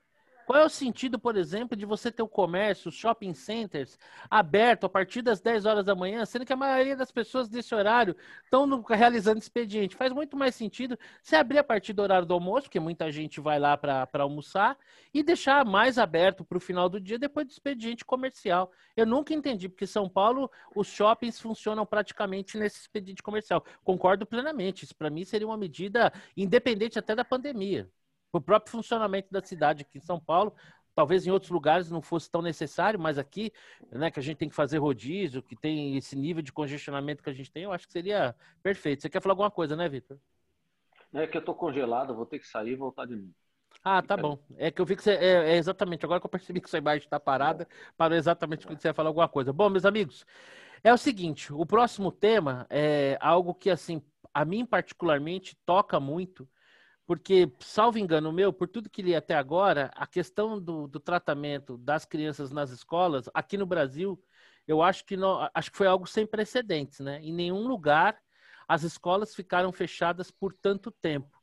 S1: Qual é o sentido, por exemplo, de você ter o comércio, os shopping centers aberto a partir das 10 horas da manhã, sendo que a maioria das pessoas desse horário estão realizando expediente? Faz muito mais sentido você abrir a partir do horário do almoço, porque muita gente vai lá para almoçar, e deixar mais aberto para o final do dia, depois do expediente comercial. Eu nunca entendi, porque em São Paulo os shoppings funcionam praticamente nesse expediente comercial. Concordo plenamente, isso para mim seria uma medida independente até da pandemia. O próprio funcionamento da cidade aqui em São Paulo, talvez em outros lugares não fosse tão necessário, mas aqui, né, que a gente tem que fazer rodízio, que tem esse nível de congestionamento que a gente tem, eu acho que seria perfeito. Você quer falar alguma coisa, né, Vitor?
S4: É que eu tô congelado, vou ter que sair e voltar de novo.
S1: Ah, tá bom. É que eu vi que você... exatamente, agora que eu percebi que sua imagem está parada, parou exatamente quando você ia falar alguma coisa. Bom, meus amigos, é o seguinte, o próximo tema é algo que, assim, a mim particularmente toca muito, porque, salvo engano meu, por tudo que li até agora, a questão do tratamento das crianças nas escolas, aqui no Brasil, eu acho que foi algo sem precedentes, né? Em nenhum lugar as escolas ficaram fechadas por tanto tempo.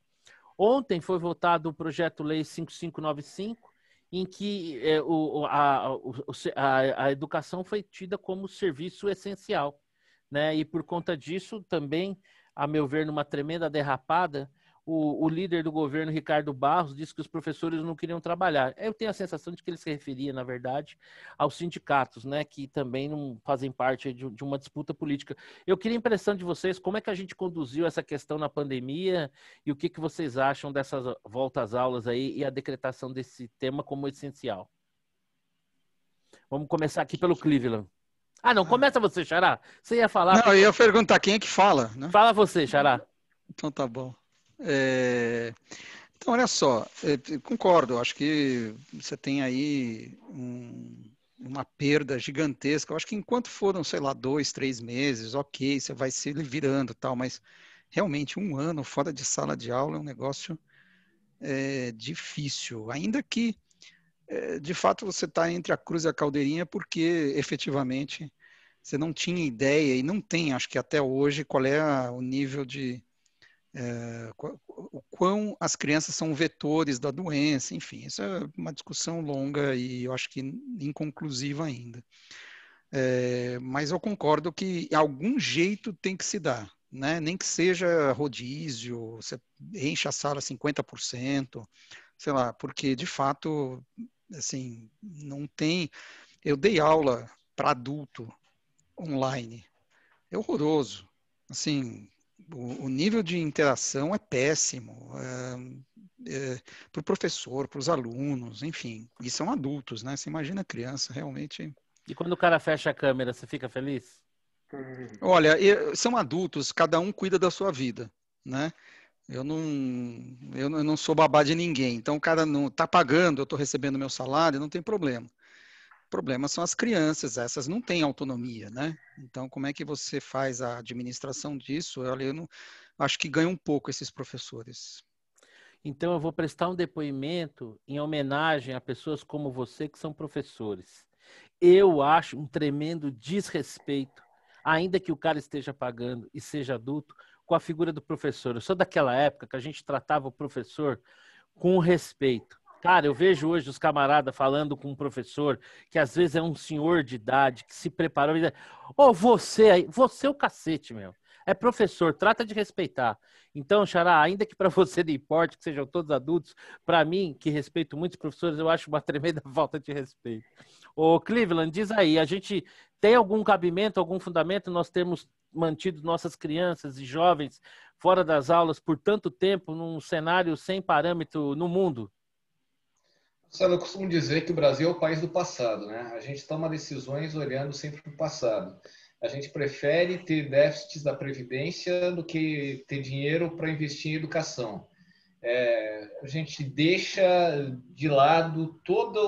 S1: Ontem foi votado o projeto-lei 5595, em que a educação foi tida como serviço essencial, né? E por conta disso, também, a meu ver, numa tremenda derrapada, o líder do governo, Ricardo Barros, disse que os professores não queriam trabalhar. Eu tenho a sensação de que ele se referia, na verdade, aos sindicatos, né, que também não fazem parte de uma disputa política. Eu queria a impressão de vocês, como é que a gente conduziu essa questão na pandemia e o que vocês acham dessas voltas às aulas aí e a decretação desse tema como essencial? Vamos começar aqui pelo Cleveland. Ah, não, começa você, Xará. Você ia falar...
S2: Não, eu ia perguntar quem é que fala, né?
S1: Fala você, Xará.
S2: Então tá bom. Então, olha só, concordo, acho que você tem aí uma perda gigantesca. Eu acho que enquanto foram, sei lá, 2, 3 meses, ok, você vai se virando e tal, mas realmente um ano fora de sala de aula é um negócio difícil, ainda que de fato você está entre a cruz e a caldeirinha, porque efetivamente você não tinha ideia e não tem, acho que até hoje, qual é o nível de o quão as crianças são vetores da doença, enfim, isso é uma discussão longa e eu acho que inconclusiva ainda. Mas eu concordo que algum jeito tem que se dar, né? Nem que seja rodízio, você enche a sala 50%, sei lá, porque de fato, assim, não tem. Eu dei aula para adulto online, é horroroso. Assim, o nível de interação é péssimo. Para o professor, para os alunos, enfim, e são adultos, né? Você imagina criança, realmente.
S1: E quando o cara fecha a câmera, você fica feliz?
S2: Olha, são adultos, cada um cuida da sua vida, né? Eu não sou babá de ninguém, então o cara não está pagando, eu estou recebendo meu salário, não tem problema. O problema são as crianças, essas não têm autonomia, né? Então, como é que você faz a administração disso? Olha, eu não, acho que ganha um pouco esses professores.
S1: Então eu vou prestar um depoimento em homenagem a pessoas como você que são professores. Eu acho um tremendo desrespeito, ainda que o cara esteja pagando e seja adulto, com a figura do professor. Eu sou daquela época que a gente tratava o professor com respeito. Cara, eu vejo hoje os camaradas falando com um professor que às vezes é um senhor de idade, que se preparou e diz, ô, você aí, você é o cacete, meu. É professor, trata de respeitar. Então, Xará, ainda que para você não importe que sejam todos adultos, para mim, que respeito muitos professores, eu acho uma tremenda falta de respeito. Ô, Cleveland, diz aí, a gente tem algum cabimento, algum fundamento nós temos mantido nossas crianças e jovens fora das aulas por tanto tempo, num cenário sem parâmetro no mundo?
S3: Sabe, eu costumo dizer que o Brasil é o país do passado, né? A gente toma decisões olhando sempre para o passado. A gente prefere ter déficits da Previdência do que ter dinheiro para investir em educação. A gente deixa de lado toda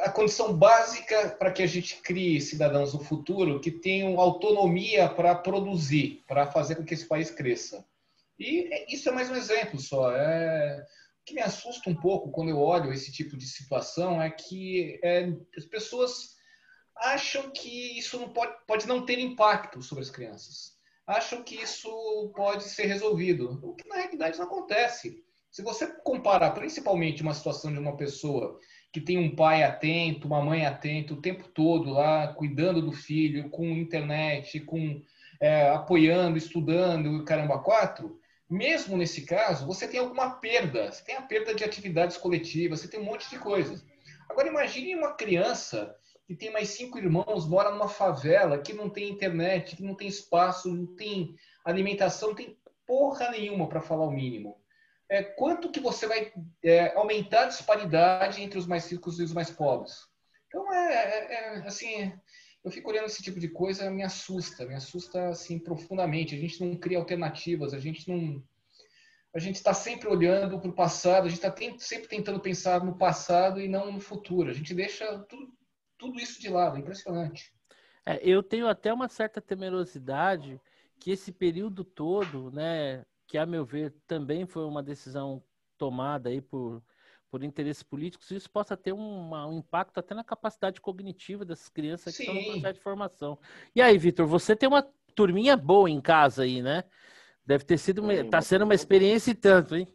S3: a condição básica para que a gente crie cidadãos do futuro que tenham autonomia para produzir, para fazer com que esse país cresça. E isso é mais um exemplo só. O que me assusta um pouco quando eu olho esse tipo de situação é que as pessoas acham que isso não pode não ter impacto sobre as crianças. Acham que isso pode ser resolvido, o que na realidade não acontece. Se você comparar principalmente uma situação de uma pessoa que tem um pai atento, uma mãe atenta o tempo todo lá, cuidando do filho, com internet, apoiando, estudando, caramba, quatro, mesmo nesse caso, você tem alguma perda. Você tem a perda de atividades coletivas, você tem um monte de coisas. Agora, imagine uma criança que tem mais 5 irmãos, mora numa favela, que não tem internet, que não tem espaço, não tem alimentação, não tem porra nenhuma, para falar o mínimo. Quanto que você vai aumentar a disparidade entre os mais ricos e os mais pobres? Então, assim, eu fico olhando esse tipo de coisa, me assusta assim profundamente. A gente não cria alternativas, a gente está sempre olhando para o passado, a gente está sempre tentando pensar no passado e não no futuro. A gente deixa tudo isso de lado, é impressionante.
S1: Eu tenho até uma certa temerosidade que esse período todo, né, que a meu ver também foi uma decisão tomada aí por interesses políticos, isso possa ter um impacto até na capacidade cognitiva dessas crianças que estão no
S3: Sim.
S1: processo de formação. E aí, Vitor, você tem uma turminha boa em casa aí, né? Deve ter sido, tá sendo uma experiência e tanto, hein?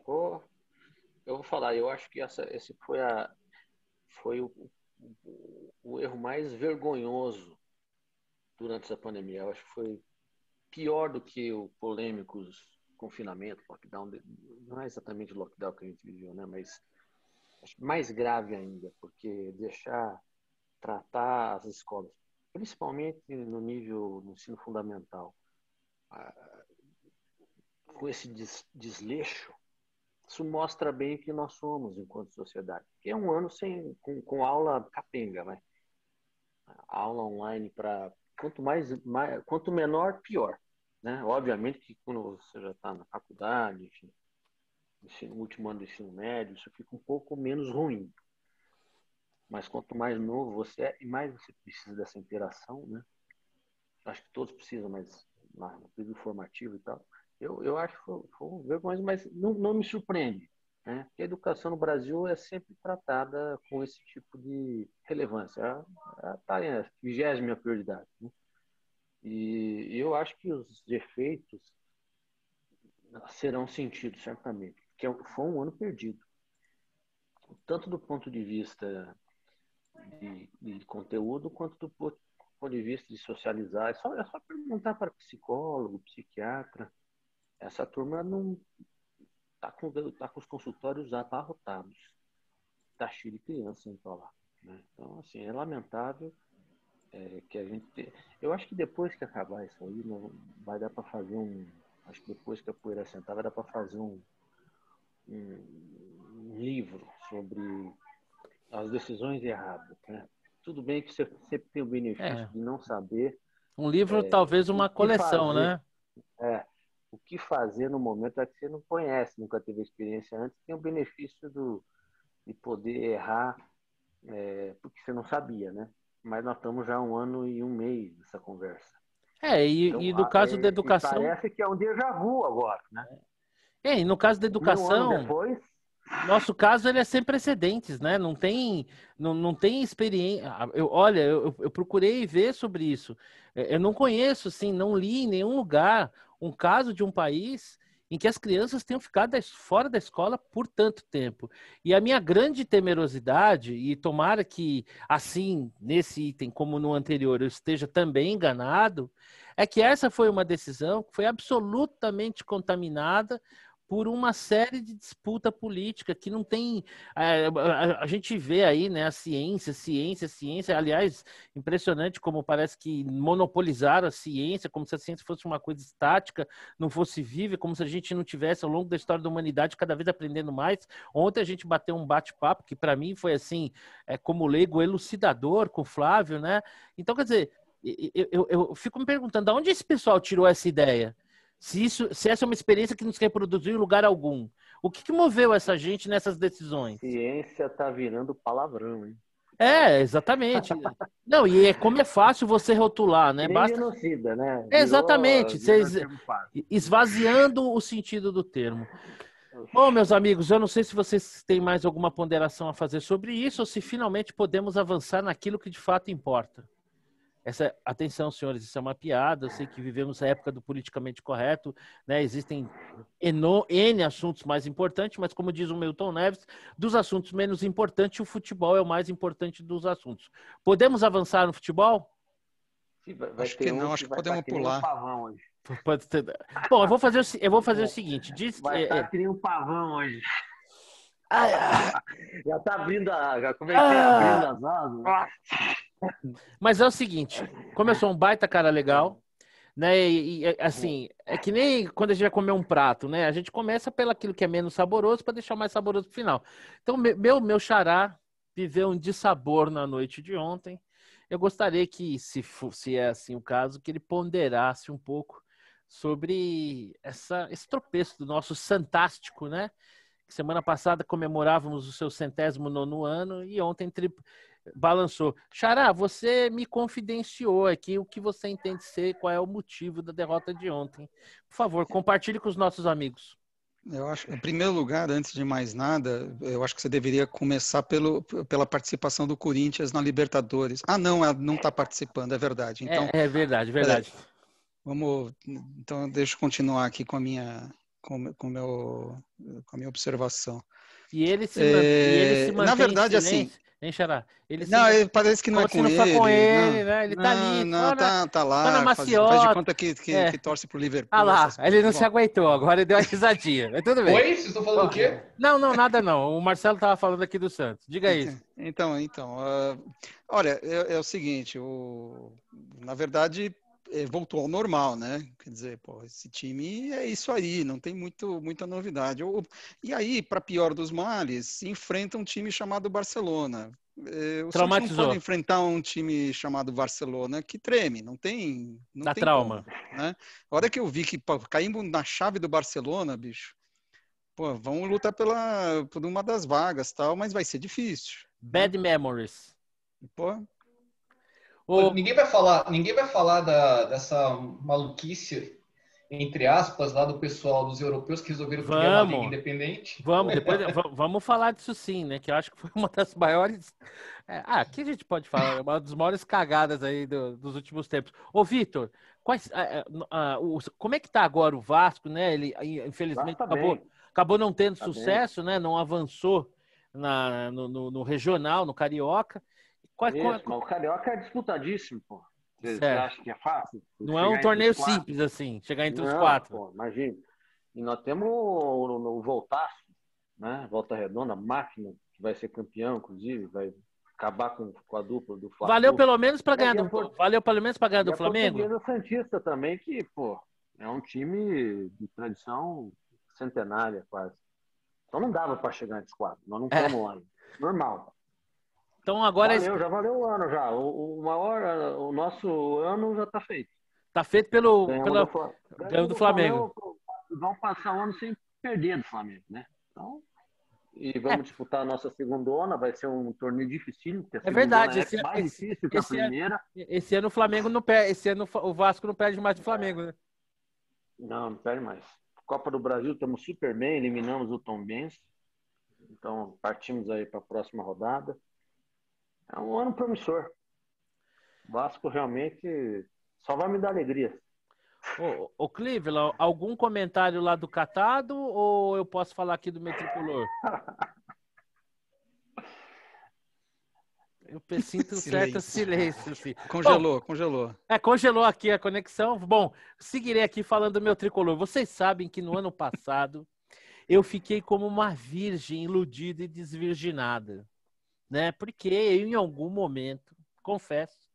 S4: Oh, eu vou falar, eu acho que esse foi o erro mais vergonhoso durante essa pandemia. Eu acho que foi pior do que o polêmicos confinamento, lockdown. Não é exatamente o lockdown que a gente viveu, né? Mas acho mais grave ainda, porque tratar as escolas, principalmente no nível do ensino fundamental, com esse desleixo, isso mostra bem o que nós somos enquanto sociedade. Que é um ano com aula capenga, né? Aula online para quanto menor, pior. Né? Obviamente que quando você já está na faculdade, enfim, no último ano do ensino médio, isso fica um pouco menos ruim. Mas quanto mais novo você é, e mais você precisa dessa interação, né? Acho que todos precisam, mas no período formativo e tal. Eu acho que foi vergonhoso, mas não me surpreende. Né? Porque a educação no Brasil é sempre tratada com esse tipo de relevância. Está em a 20ª prioridade. Né? E eu acho que os efeitos serão sentidos, certamente. Porque foi um ano perdido. Tanto do ponto de vista de conteúdo, quanto do ponto de vista de socializar. É só perguntar para psicólogo, psiquiatra. Essa turma não tá com os consultórios abarrotados. Tá cheio de criança indo para lá, né? Então, assim, é lamentável que a gente... Eu acho que depois que acabar isso aí, não vai dar para fazer acho que depois que a poeira sentar, vai dar para fazer um livro sobre as decisões erradas, né? Tudo bem que você sempre tem o benefício de não saber.
S1: Um livro, talvez uma coleção,
S4: fazer,
S1: né?
S4: O que fazer no momento é que você não conhece, nunca teve experiência antes, tem o benefício de poder errar, porque você não sabia, né? Mas nós estamos já 1 ano e 1 mês nessa conversa.
S1: Então, e no caso da educação...
S4: Parece que é um déjà vu agora, né?
S1: E no caso da educação...
S4: 1 ano depois...
S1: Nosso caso, ele é sem precedentes, né? Não tem experiência. Eu procurei ver sobre isso. Eu não conheço, assim, não li em nenhum lugar um caso de um país em que as crianças tenham ficado fora da escola por tanto tempo. E a minha grande temerosidade, e tomara que, assim, nesse item como no anterior, eu esteja também enganado, é que essa foi uma decisão que foi absolutamente contaminada por uma série de disputa política que não tem... A gente vê aí, né, a ciência. Aliás, impressionante como parece que monopolizaram a ciência, como se a ciência fosse uma coisa estática, não fosse viva, como se a gente não tivesse, ao longo da história da humanidade, cada vez aprendendo mais. Ontem a gente bateu um bate-papo, que para mim foi assim, como leigo, elucidador com o Flávio, né? Então, quer dizer, eu fico me perguntando, de onde esse pessoal tirou essa ideia? Se essa é uma experiência que não se reproduziu em lugar algum. O que moveu essa gente nessas decisões?
S4: Ciência tá virando palavrão, hein?
S1: Exatamente. Não, e como é fácil você rotular, né?
S4: Basta... genocida, né?
S1: Exatamente. Esvaziando o sentido do termo. Bom, meus amigos, eu não sei se vocês têm mais alguma ponderação a fazer sobre isso ou se finalmente podemos avançar naquilo que de fato importa. Atenção, senhores, isso é uma piada. Eu sei que vivemos a época do politicamente correto, né? Existem N assuntos mais importantes, mas como diz o Milton Neves, dos assuntos menos importantes, o futebol é o mais importante dos assuntos. Podemos avançar no futebol?
S2: Acho que não, acho que podemos pular.
S1: Bom, eu vou fazer o seguinte.
S4: Vai estar que nem um pavão hoje. Já tá abrindo abrindo as asas.
S1: Mas é o seguinte, como eu sou um baita cara legal, né? Assim, é que nem quando a gente vai comer um prato, né? A gente começa pelo aquilo que é menos saboroso para deixar mais saboroso no final. Então, meu xará viveu um dissabor na noite de ontem. Eu gostaria que, se é assim o caso, que ele ponderasse um pouco sobre esse tropeço do nosso Santástico, né? Que semana passada comemorávamos o seu 109º ano e ontem balançou. Xará, você me confidenciou aqui o que você entende ser, qual é o motivo da derrota de ontem. Por favor, compartilhe com os nossos amigos.
S2: Eu acho, em primeiro lugar, antes de mais nada, eu acho que você deveria começar pela participação do Corinthians na Libertadores. Não, ela não está participando, é verdade. Então,
S1: é verdade.
S2: Então, deixa eu continuar aqui com a minha observação.
S1: E ele se mantém
S2: na verdade,
S1: em silêncio,
S2: assim,
S1: hein, Xará?
S2: Parece que não é com ele.
S1: Com ele, né? Ele tá ali.
S2: Tá lá,
S1: na maciota.
S2: faz de conta que torce pro Liverpool.
S1: Ah lá, ele não se aguentou, agora ele deu uma risadinha. Mas tudo bem.
S3: Oi? Vocês estão falando o quê?
S1: Não, nada não. O Marcelo tava falando aqui do Santos. Diga isso.
S2: Então, olha, é o seguinte, na verdade, voltou ao normal, né? Quer dizer, esse time é isso aí, não tem muita novidade. E aí, para pior dos males, enfrenta um time chamado Barcelona. O Santos não pode enfrentar um time chamado Barcelona que treme, não tem
S1: trauma.
S2: Como, né? A hora que eu vi que caímos na chave do Barcelona, bicho, vamos lutar por uma das vagas, tal, mas vai ser difícil.
S1: Bad memories.
S3: Ninguém vai falar dessa maluquice, entre aspas, lá do pessoal dos europeus que resolveram criar uma liga independente.
S1: Vamos falar disso sim, né? Que eu acho que foi uma das maiores... aqui a gente pode falar, uma das maiores cagadas aí dos últimos tempos. Ô, Vitor, como é que tá agora o Vasco, né? Ele, infelizmente, acabou não tendo sucesso, né? Não avançou no regional, no Carioca.
S4: Mas o Carioca é disputadíssimo, pô. Você acha que é fácil?
S1: Não é um torneio simples assim, chegar entre os 4.
S4: Pô, imagina. E nós temos o Voltaço, né? Volta Redonda, máquina, que vai ser campeão, inclusive, vai acabar com a dupla do Flamengo.
S1: Valeu pelo menos para ganhar
S4: E
S1: do
S4: a
S1: Flamengo?
S4: Portuguesa Santista também, que, pô, é um time de tradição centenária, quase. Então não dava para chegar nesses 4. Nós não estamos lá. Normal.
S1: Então agora
S4: já valeu o ano já. O nosso ano já está feito.
S1: Tá feito ganhando do Flamengo.
S4: Vamos passar o ano sem perder do Flamengo, né? Então, e vamos disputar a nossa segundona, vai ser um torneio difícil.
S1: É verdade,
S4: mais difícil que a primeira.
S1: Esse ano o Flamengo não perde, esse ano o Vasco não perde mais do Flamengo, né?
S4: Não perde mais. Copa do Brasil, estamos super bem, eliminamos o Tombense. Então, partimos aí para a próxima rodada. É um ano promissor. O Vasco realmente só vai me dar alegria.
S1: Ô Cleveland, algum comentário lá do Catado ou eu posso falar aqui do meu tricolor? Eu sinto um certo silêncio. Assim.
S2: Congelou.
S1: Congelou aqui a conexão. Bom, seguirei aqui falando do meu tricolor. Vocês sabem que no ano passado eu fiquei como uma virgem iludida e desvirginada, né? Porque eu, em algum momento, confesso,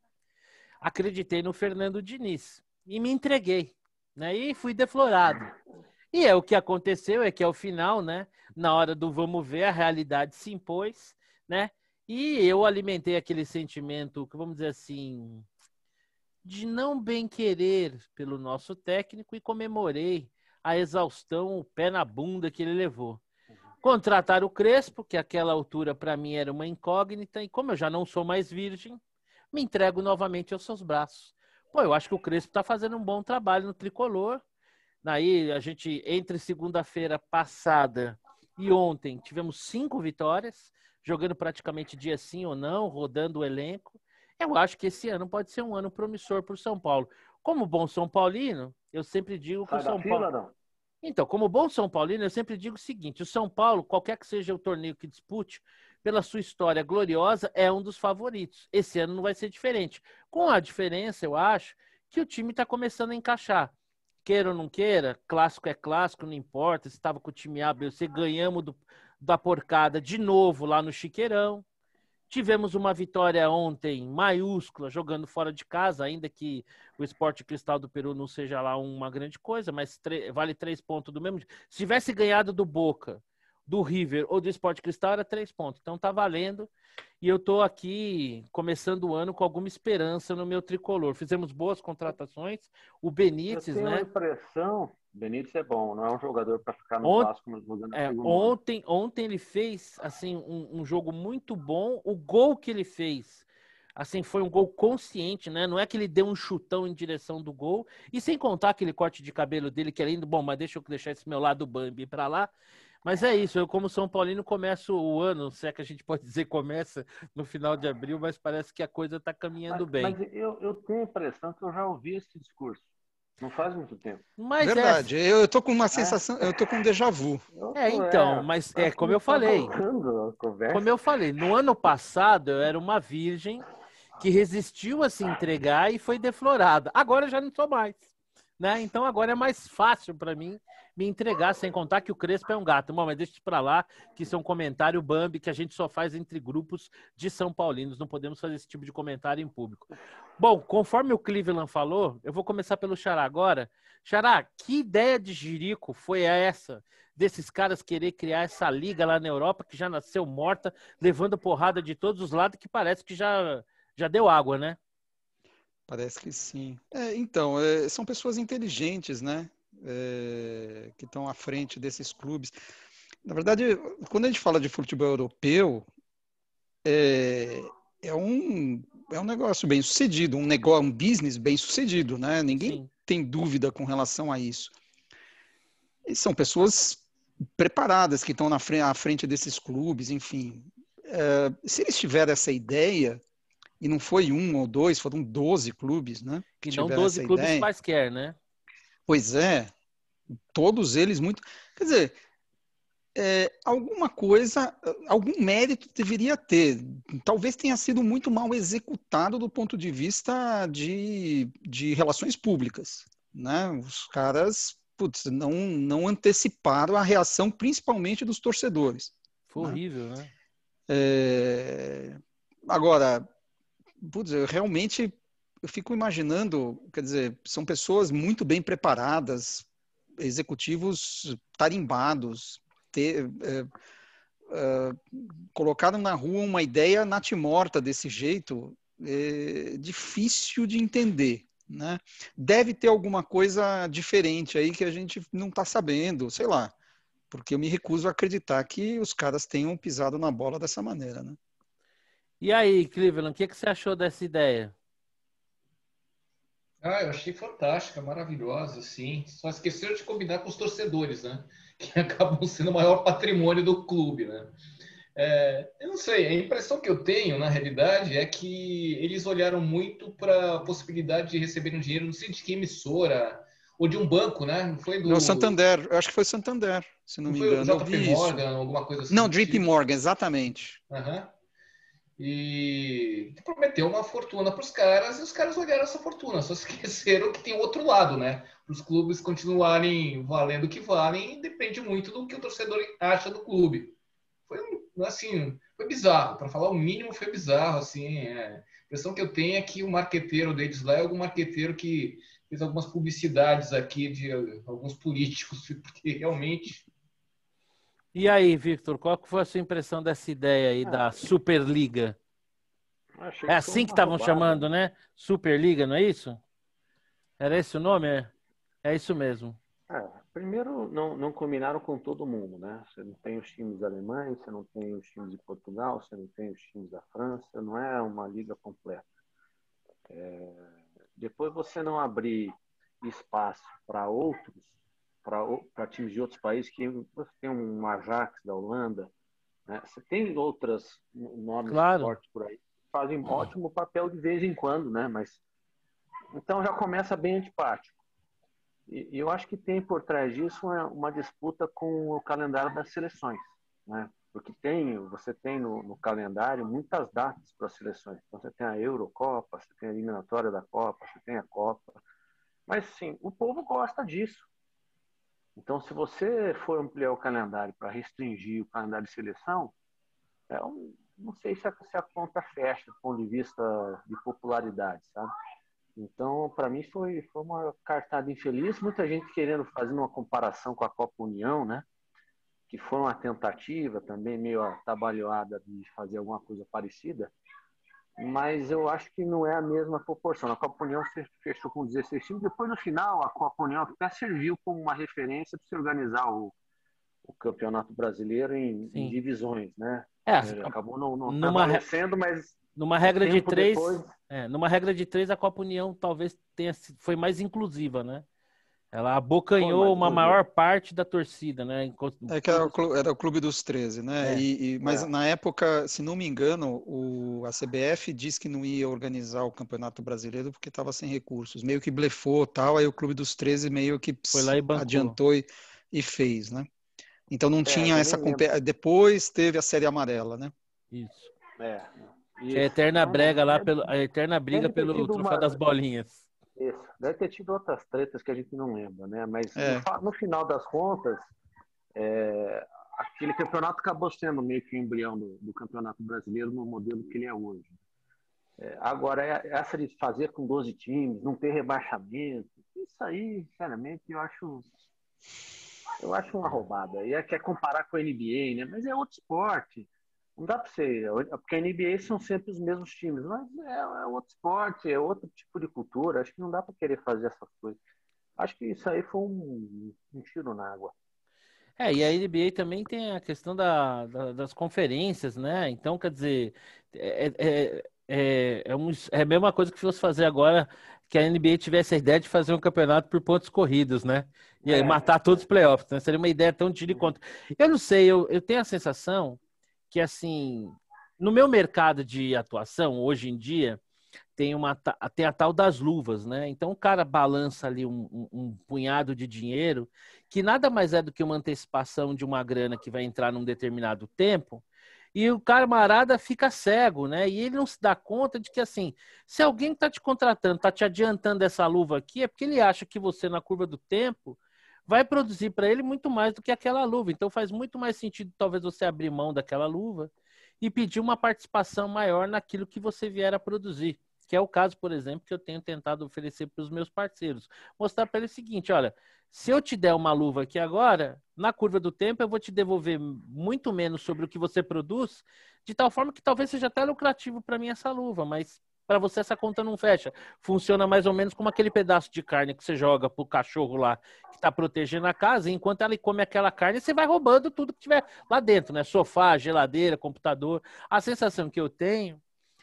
S1: acreditei no Fernando Diniz e me entreguei, né? E fui deflorado. E o que aconteceu é que ao final, né? Na hora do vamos ver, a realidade se impôs, né? E eu alimentei aquele sentimento, que vamos dizer assim, de não bem querer pelo nosso técnico e comemorei a exaustão, o pé na bunda que ele levou. Contratar o Crespo, que àquela altura para mim era uma incógnita, e como eu já não sou mais virgem, me entrego novamente aos seus braços. Pô, eu acho que o Crespo está fazendo um bom trabalho no tricolor. Daí a gente, entre segunda-feira passada e ontem, tivemos 5 vitórias, jogando praticamente dia sim ou não, rodando o elenco. Eu acho que esse ano pode ser um ano promissor para o São Paulo. Como bom São Paulino, eu sempre digo que o São Paulo...
S4: Não?
S1: Então, como bom São Paulino, eu sempre digo o seguinte, o São Paulo, qualquer que seja o torneio que dispute, pela sua história gloriosa, é um dos favoritos. Esse ano não vai ser diferente. Com a diferença, eu acho, que o time está começando a encaixar. Queira ou não queira, clássico é clássico, não importa. Se estava com o time A, B, C, ganhamos da porcada de novo lá no Chiqueirão. Tivemos uma vitória ontem maiúscula, jogando fora de casa, ainda que o Sport Cristal do Peru não seja lá uma grande coisa, mas vale 3 pontos do mesmo. Se tivesse ganhado do Boca, do River ou do Sport Cristal, era 3 pontos. Então tá valendo. E eu tô aqui começando o ano com alguma esperança no meu tricolor. Fizemos boas contratações. O Benítez,
S4: eu tenho
S1: né?
S4: A impressão, Benítez é bom, não é um jogador para ficar no Vasco, mas jogando
S1: ontem ele fez assim um jogo muito bom. O gol que ele fez, assim, foi um gol consciente, né? Não é que ele deu um chutão em direção do gol. E sem contar aquele corte de cabelo dele que é lindo. Bom, mas deixa eu deixar esse meu lado Bambi para lá. Mas é isso, eu como São Paulino começo o ano, se é que a gente pode dizer começa no final de abril, mas parece que a coisa está caminhando bem.
S4: Mas eu tenho a impressão que eu já ouvi esse discurso, não faz muito tempo.
S2: Mas verdade, eu tô com uma sensação, eu tô com um déjà vu.
S1: Mas como eu falei, no ano passado eu era uma virgem que resistiu a se entregar e foi deflorada. Agora eu já não sou mais, né? Então agora é mais fácil para mim me entregar, sem contar que o Crespo é um gato. Bom, mas deixa isso pra lá, que isso é um comentário Bambi que a gente só faz entre grupos de São Paulinos. Não podemos fazer esse tipo de comentário em público. Bom, conforme o Cleveland falou, eu vou começar pelo Xará agora. Xará, que ideia de jirico foi essa desses caras querer criar essa liga lá na Europa, que já nasceu morta, levando porrada de todos os lados, que parece que já deu água, né?
S2: Parece que sim. Então, são pessoas inteligentes, né? Que estão à frente desses clubes. Na verdade, quando a gente fala de futebol europeu, é um negócio bem sucedido, um business bem sucedido, né? Ninguém tem dúvida com relação a isso. E são pessoas preparadas que estão à frente desses clubes, enfim. Se eles tiverem essa ideia, e não foi 1 ou 2, foram 12 clubes, né?
S1: Que não 12 clubes ideia. Quaisquer, né?
S2: Pois é, todos eles muito... Quer dizer, alguma coisa, algum mérito deveria ter. Talvez tenha sido muito mal executado do ponto de vista de relações públicas, né? Os caras putz, não anteciparam a reação, principalmente dos torcedores.
S1: Foi horrível, né?
S2: Agora, putz, eu fico imaginando, quer dizer, são pessoas muito bem preparadas, executivos tarimbados, colocaram na rua uma ideia natimorta desse jeito, difícil de entender, né? Deve ter alguma coisa diferente aí que a gente não está sabendo, sei lá, porque eu me recuso a acreditar que os caras tenham pisado na bola dessa maneira, né?
S1: E aí, Cleveland, o que você achou dessa ideia?
S3: Eu achei fantástica, maravilhosa, assim. Só esqueceram de combinar com os torcedores, né? Que acabam sendo o maior patrimônio do clube, né? Eu não sei, a impressão que eu tenho, na realidade, é que eles olharam muito para a possibilidade de receber um dinheiro, não sei de que emissora, ou de um banco, né? Não foi do...
S2: No Santander, eu acho que foi Santander, se não me
S3: foi o
S2: engano, eu
S3: JP
S2: vi isso.
S3: Morgan, alguma coisa assim.
S2: Não, JP Morgan, exatamente.
S3: Uhum. E prometeu uma fortuna para os caras, e os caras olharam essa fortuna, só esqueceram que tem o outro lado, né? Os clubes continuarem valendo o que valem, depende muito do que o torcedor acha do clube. Foi assim, foi bizarro, para falar o mínimo, foi bizarro, assim. A impressão que eu tenho é que o marqueteiro deles lá é algum marqueteiro que fez algumas publicidades aqui de alguns políticos, porque realmente...
S1: E aí, Victor, qual que foi a sua impressão dessa ideia aí da Superliga? É assim que estavam chamando, né? Superliga, não é isso? Era esse o nome? É isso mesmo.
S4: Primeiro, não combinaram com todo mundo, né? Você não tem os times alemães, você não tem os times de Portugal, você não tem os times da França, não é uma liga completa. Depois você não abrir espaço para outros, para times de outros países, que você tem um Ajax da Holanda, né? Você tem outros nomes fortes por aí, que fazem um ótimo papel de vez em quando, né? Mas então já começa bem antipático. E eu acho que tem por trás disso uma disputa com o calendário das seleções, né? Porque você tem no calendário muitas datas para as seleções. Então você tem a Eurocopa, você tem a eliminatória da Copa, você tem a Copa. Mas sim, o povo gosta disso. Então, se você for ampliar o calendário para restringir o calendário de seleção, não sei se a conta fecha do ponto de vista de popularidade, sabe? Então, para mim, foi uma cartada infeliz. Muita gente querendo fazer uma comparação com a Copa União, né? Que foi uma tentativa também meio atabalhoada de fazer alguma coisa parecida. Mas eu acho que não é a mesma proporção. A Copa União se fechou com 16 times. Depois, no final, a Copa União até serviu como uma referência para se organizar o Campeonato Brasileiro em divisões, né? Acabou não prevalecendo, mas
S1: numa regra de 3, numa regra de 3, a Copa União talvez foi mais inclusiva, né? Ela abocanhou uma maior parte da torcida, né?
S2: Que era o Clube dos 13, né? Mas na época, se não me engano, a CBF disse que não ia organizar o Campeonato Brasileiro porque estava sem recursos. Meio que blefou tal, aí o Clube dos 13 meio que
S1: foi lá e
S2: adiantou e fez, né? Então não tinha essa... Depois teve a Série Amarela, né?
S1: Isso.
S4: Isso.
S1: A eterna briga lá, a eterna briga pelo troféu das bolinhas.
S4: Isso. Deve ter tido outras tretas que a gente não lembra, né? Mas no final das contas, aquele campeonato acabou sendo meio que o embrião do Campeonato Brasileiro no modelo que ele é hoje. Agora, essa de fazer com 12 times, não ter rebaixamento, isso aí, sinceramente, eu acho uma roubada. E quer comparar com a NBA, né? Mas é outro esporte. Não dá para ser, porque a NBA são sempre os mesmos times, mas é outro esporte, é outro tipo de cultura. Acho que não dá para querer fazer essas coisas. Acho que isso aí foi um tiro na água.
S1: E a NBA também tem a questão das conferências, né? Então, quer dizer, é a mesma coisa que fosse fazer agora que a NBA tivesse a ideia de fazer um campeonato por pontos corridos, né? E aí matar todos os playoffs, né? Seria uma ideia tão tiro e contra. Eu não sei, eu tenho a sensação que, assim, no meu mercado de atuação, hoje em dia, tem a tal das luvas, né? Então, o cara balança ali um punhado de dinheiro, que nada mais é do que uma antecipação de uma grana que vai entrar num determinado tempo, e o camarada fica cego, né? E ele não se dá conta de que, assim, se alguém está te contratando, está te adiantando essa luva aqui, é porque ele acha que você, na curva do tempo, vai produzir para ele muito mais do que aquela luva. Então faz muito mais sentido talvez você abrir mão daquela luva e pedir uma participação maior naquilo que você vier a produzir. Que é o caso, por exemplo, que eu tenho tentado oferecer para os meus parceiros. Mostrar para ele o seguinte, olha, se eu te der uma luva aqui agora, na curva do tempo eu vou te devolver muito menos sobre o que você produz, de tal forma que talvez seja até lucrativo para mim essa luva, mas para você essa conta não fecha. Funciona mais ou menos como aquele pedaço de carne que você joga pro cachorro lá, que está protegendo a casa, e enquanto ela come aquela carne, você vai roubando tudo que tiver lá dentro, né? Sofá, geladeira, computador. A sensação que eu tenho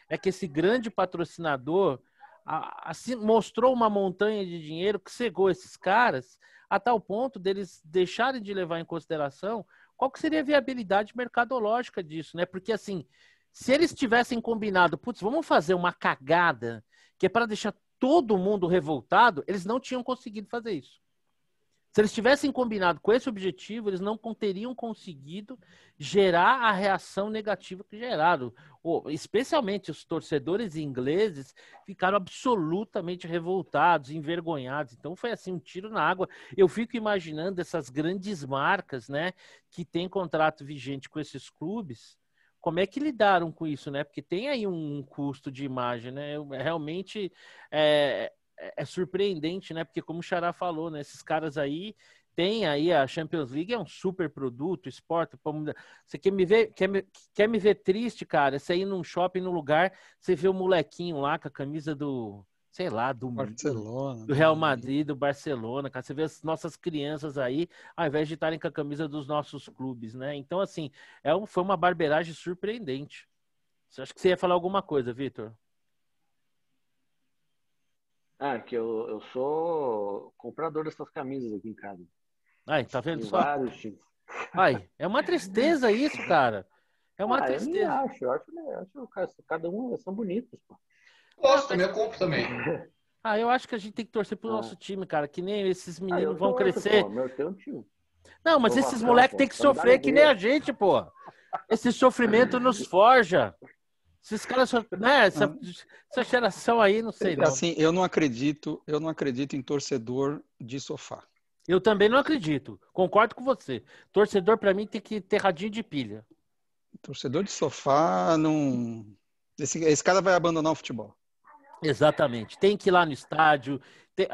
S1: é que esse grande patrocinador assim, mostrou uma montanha de dinheiro que cegou esses caras a tal ponto deles deixarem de levar em consideração qual que seria a viabilidade mercadológica disso, né? Porque assim, se eles tivessem combinado, putz, vamos fazer uma cagada que é para deixar todo mundo revoltado, eles não tinham conseguido fazer isso. Se eles tivessem combinado com esse objetivo, eles não teriam conseguido gerar a reação negativa que geraram. Especialmente os torcedores ingleses ficaram absolutamente revoltados, envergonhados. Então foi assim, um tiro na água. Eu fico imaginando essas grandes marcas, né, que têm contrato vigente com esses clubes, como é que lidaram com isso, né? Porque tem aí um custo de imagem, né? Realmente é surpreendente, né? Porque como o Xará falou, né? Esses caras aí tem aí a Champions League, é um super produto, esporte. Você quer me ver triste, cara? Você ir num shopping, num lugar, você vê o molequinho lá com a camisa do, sei lá, do
S2: Barcelona,
S1: do Real Madrid, do Barcelona, cara. Você vê as nossas crianças aí, ao invés de estarem com a camisa dos nossos clubes, né? Então, assim, foi uma barbeiragem surpreendente. Você acha que você ia falar alguma coisa, Vitor?
S4: Que eu sou comprador dessas camisas aqui em casa.
S1: Ai, tá vendo
S4: Tem
S1: só?
S4: vários tipos.
S1: Ai, é uma tristeza isso, cara. É uma
S4: Eu nem
S1: tristeza.
S4: acho. Eu acho que cada um são bonitos, pô.
S3: Gosto também, eu compro também.
S1: Eu acho que a gente tem que torcer pro nosso time, cara. Que nem esses meninos
S4: eu
S1: vão
S4: torço,
S1: crescer.
S4: Pô, meu tem um tio.
S1: Não, mas esses moleques têm que sofrer que nem a gente, pô. Esse sofrimento nos forja. Esses caras, né? Essa geração aí, não sei não.
S2: Assim, eu não acredito em torcedor de sofá.
S1: Eu também não acredito. Concordo com você. Torcedor, pra mim, tem que ter radinho de pilha.
S2: Torcedor de sofá não. Esse cara vai abandonar o futebol.
S1: Exatamente. Tem que ir lá no estádio.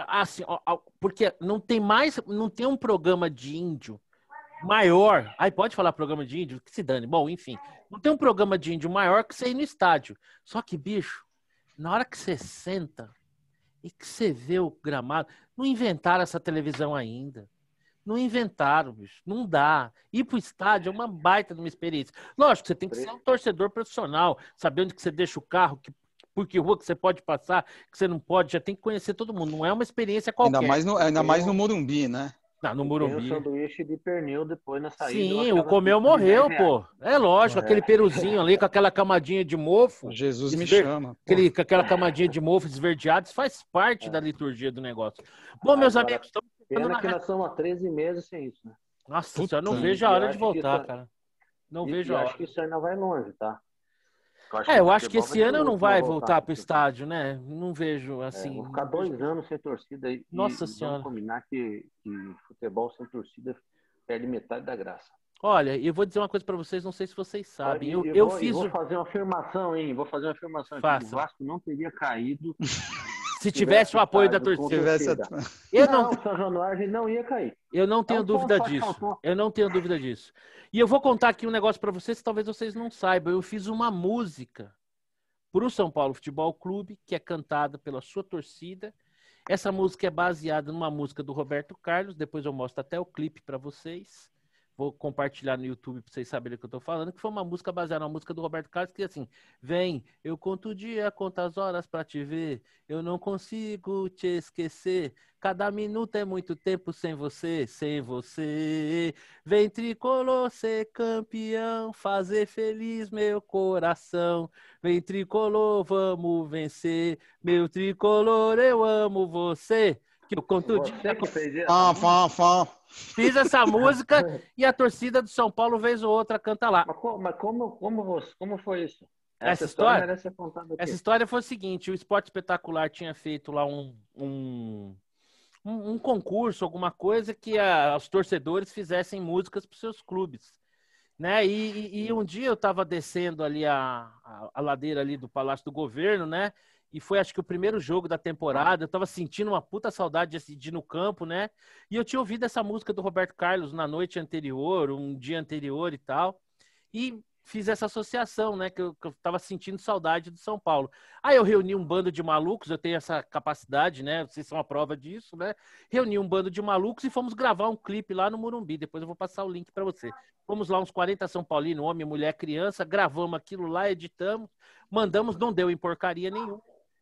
S1: Assim, porque não tem um programa de índio maior. Aí pode falar programa de índio? Que se dane. Bom, enfim. Não tem um programa de índio maior que você ir no estádio. Só que, bicho, na hora que você senta e que você vê o gramado, não inventaram essa televisão ainda. Não inventaram, bicho. Não dá. Ir pro estádio é uma baita de uma experiência. Lógico, você tem que ser um torcedor profissional, saber onde que você deixa o carro, por que rua que você pode passar, que você não pode, já tem que conhecer todo mundo. Não é uma experiência qualquer.
S2: Ainda mais no Morumbi, né?
S1: Não, no Morumbi.
S4: Tem o sanduíche de pernil depois na saída.
S1: Sim, o comeu morreu, pô. É lógico, aquele peruzinho ali com aquela camadinha de mofo.
S2: Jesus me chama.
S1: Com aquela camadinha de mofo esverdeado, isso faz parte da liturgia do negócio. Bom, meus amigos, estamos
S4: pena que nós somos há 13 meses sem isso, né?
S1: Nossa senhora, não vejo a hora de voltar, cara. Não vejo a hora.
S4: Acho que isso ainda vai longe, tá?
S1: Eu acho que esse ano não vai voltar pro estádio, né? Não vejo assim.
S4: Vou ficar 2 anos sem torcida aí.
S1: Nossa senhora.
S4: Vamos combinar que futebol sem torcida perde metade da graça.
S1: Olha, eu vou dizer uma coisa para vocês, não sei se vocês sabem. Eu
S4: vou fazer uma afirmação, hein? O Vasco não teria caído
S1: se tivesse o apoio da torcida.
S4: O São Januário não ia cair.
S1: Eu não tenho dúvida disso. Eu não tenho dúvida disso. E eu vou contar aqui um negócio para vocês que talvez vocês não saibam. Eu fiz uma música para o São Paulo Futebol Clube, que é cantada pela sua torcida. Essa música é baseada numa música do Roberto Carlos. Depois eu mostro até o clipe para vocês. Vou compartilhar no YouTube para vocês saberem o que eu estou falando, que foi uma música baseada na música do Roberto Carlos, que assim, vem, eu conto o dia, conto as horas para te ver, eu não consigo te esquecer, cada minuto é muito tempo sem você, vem tricolor ser campeão, fazer feliz meu coração, vem tricolor, vamos vencer, meu tricolor, eu amo você. Que eu conto o dia. Fiz essa música e a torcida do São Paulo, vez ou outra, canta lá.
S4: Mas como foi isso?
S1: Essa história foi o seguinte: o Esporte Espetacular tinha feito lá um um concurso, alguma coisa que os torcedores fizessem músicas para os seus clubes, né? E um dia eu estava descendo ali a ladeira ali do Palácio do Governo, né? E foi, acho que, o primeiro jogo da temporada. Eu estava sentindo uma puta saudade de ir no campo, né? E eu tinha ouvido essa música do Roberto Carlos na noite anterior, um dia anterior e tal. E fiz essa associação, né? Que eu tava sentindo saudade do São Paulo. Aí eu reuni um bando de malucos, eu tenho essa capacidade, né? Vocês são a prova disso, né? Reuni um bando de malucos e fomos gravar um clipe lá no Morumbi. Depois eu vou passar o link para você. Fomos lá uns 40 São Paulino, homem, mulher, criança, gravamos aquilo lá, editamos, mandamos, não deu em porcaria nenhuma.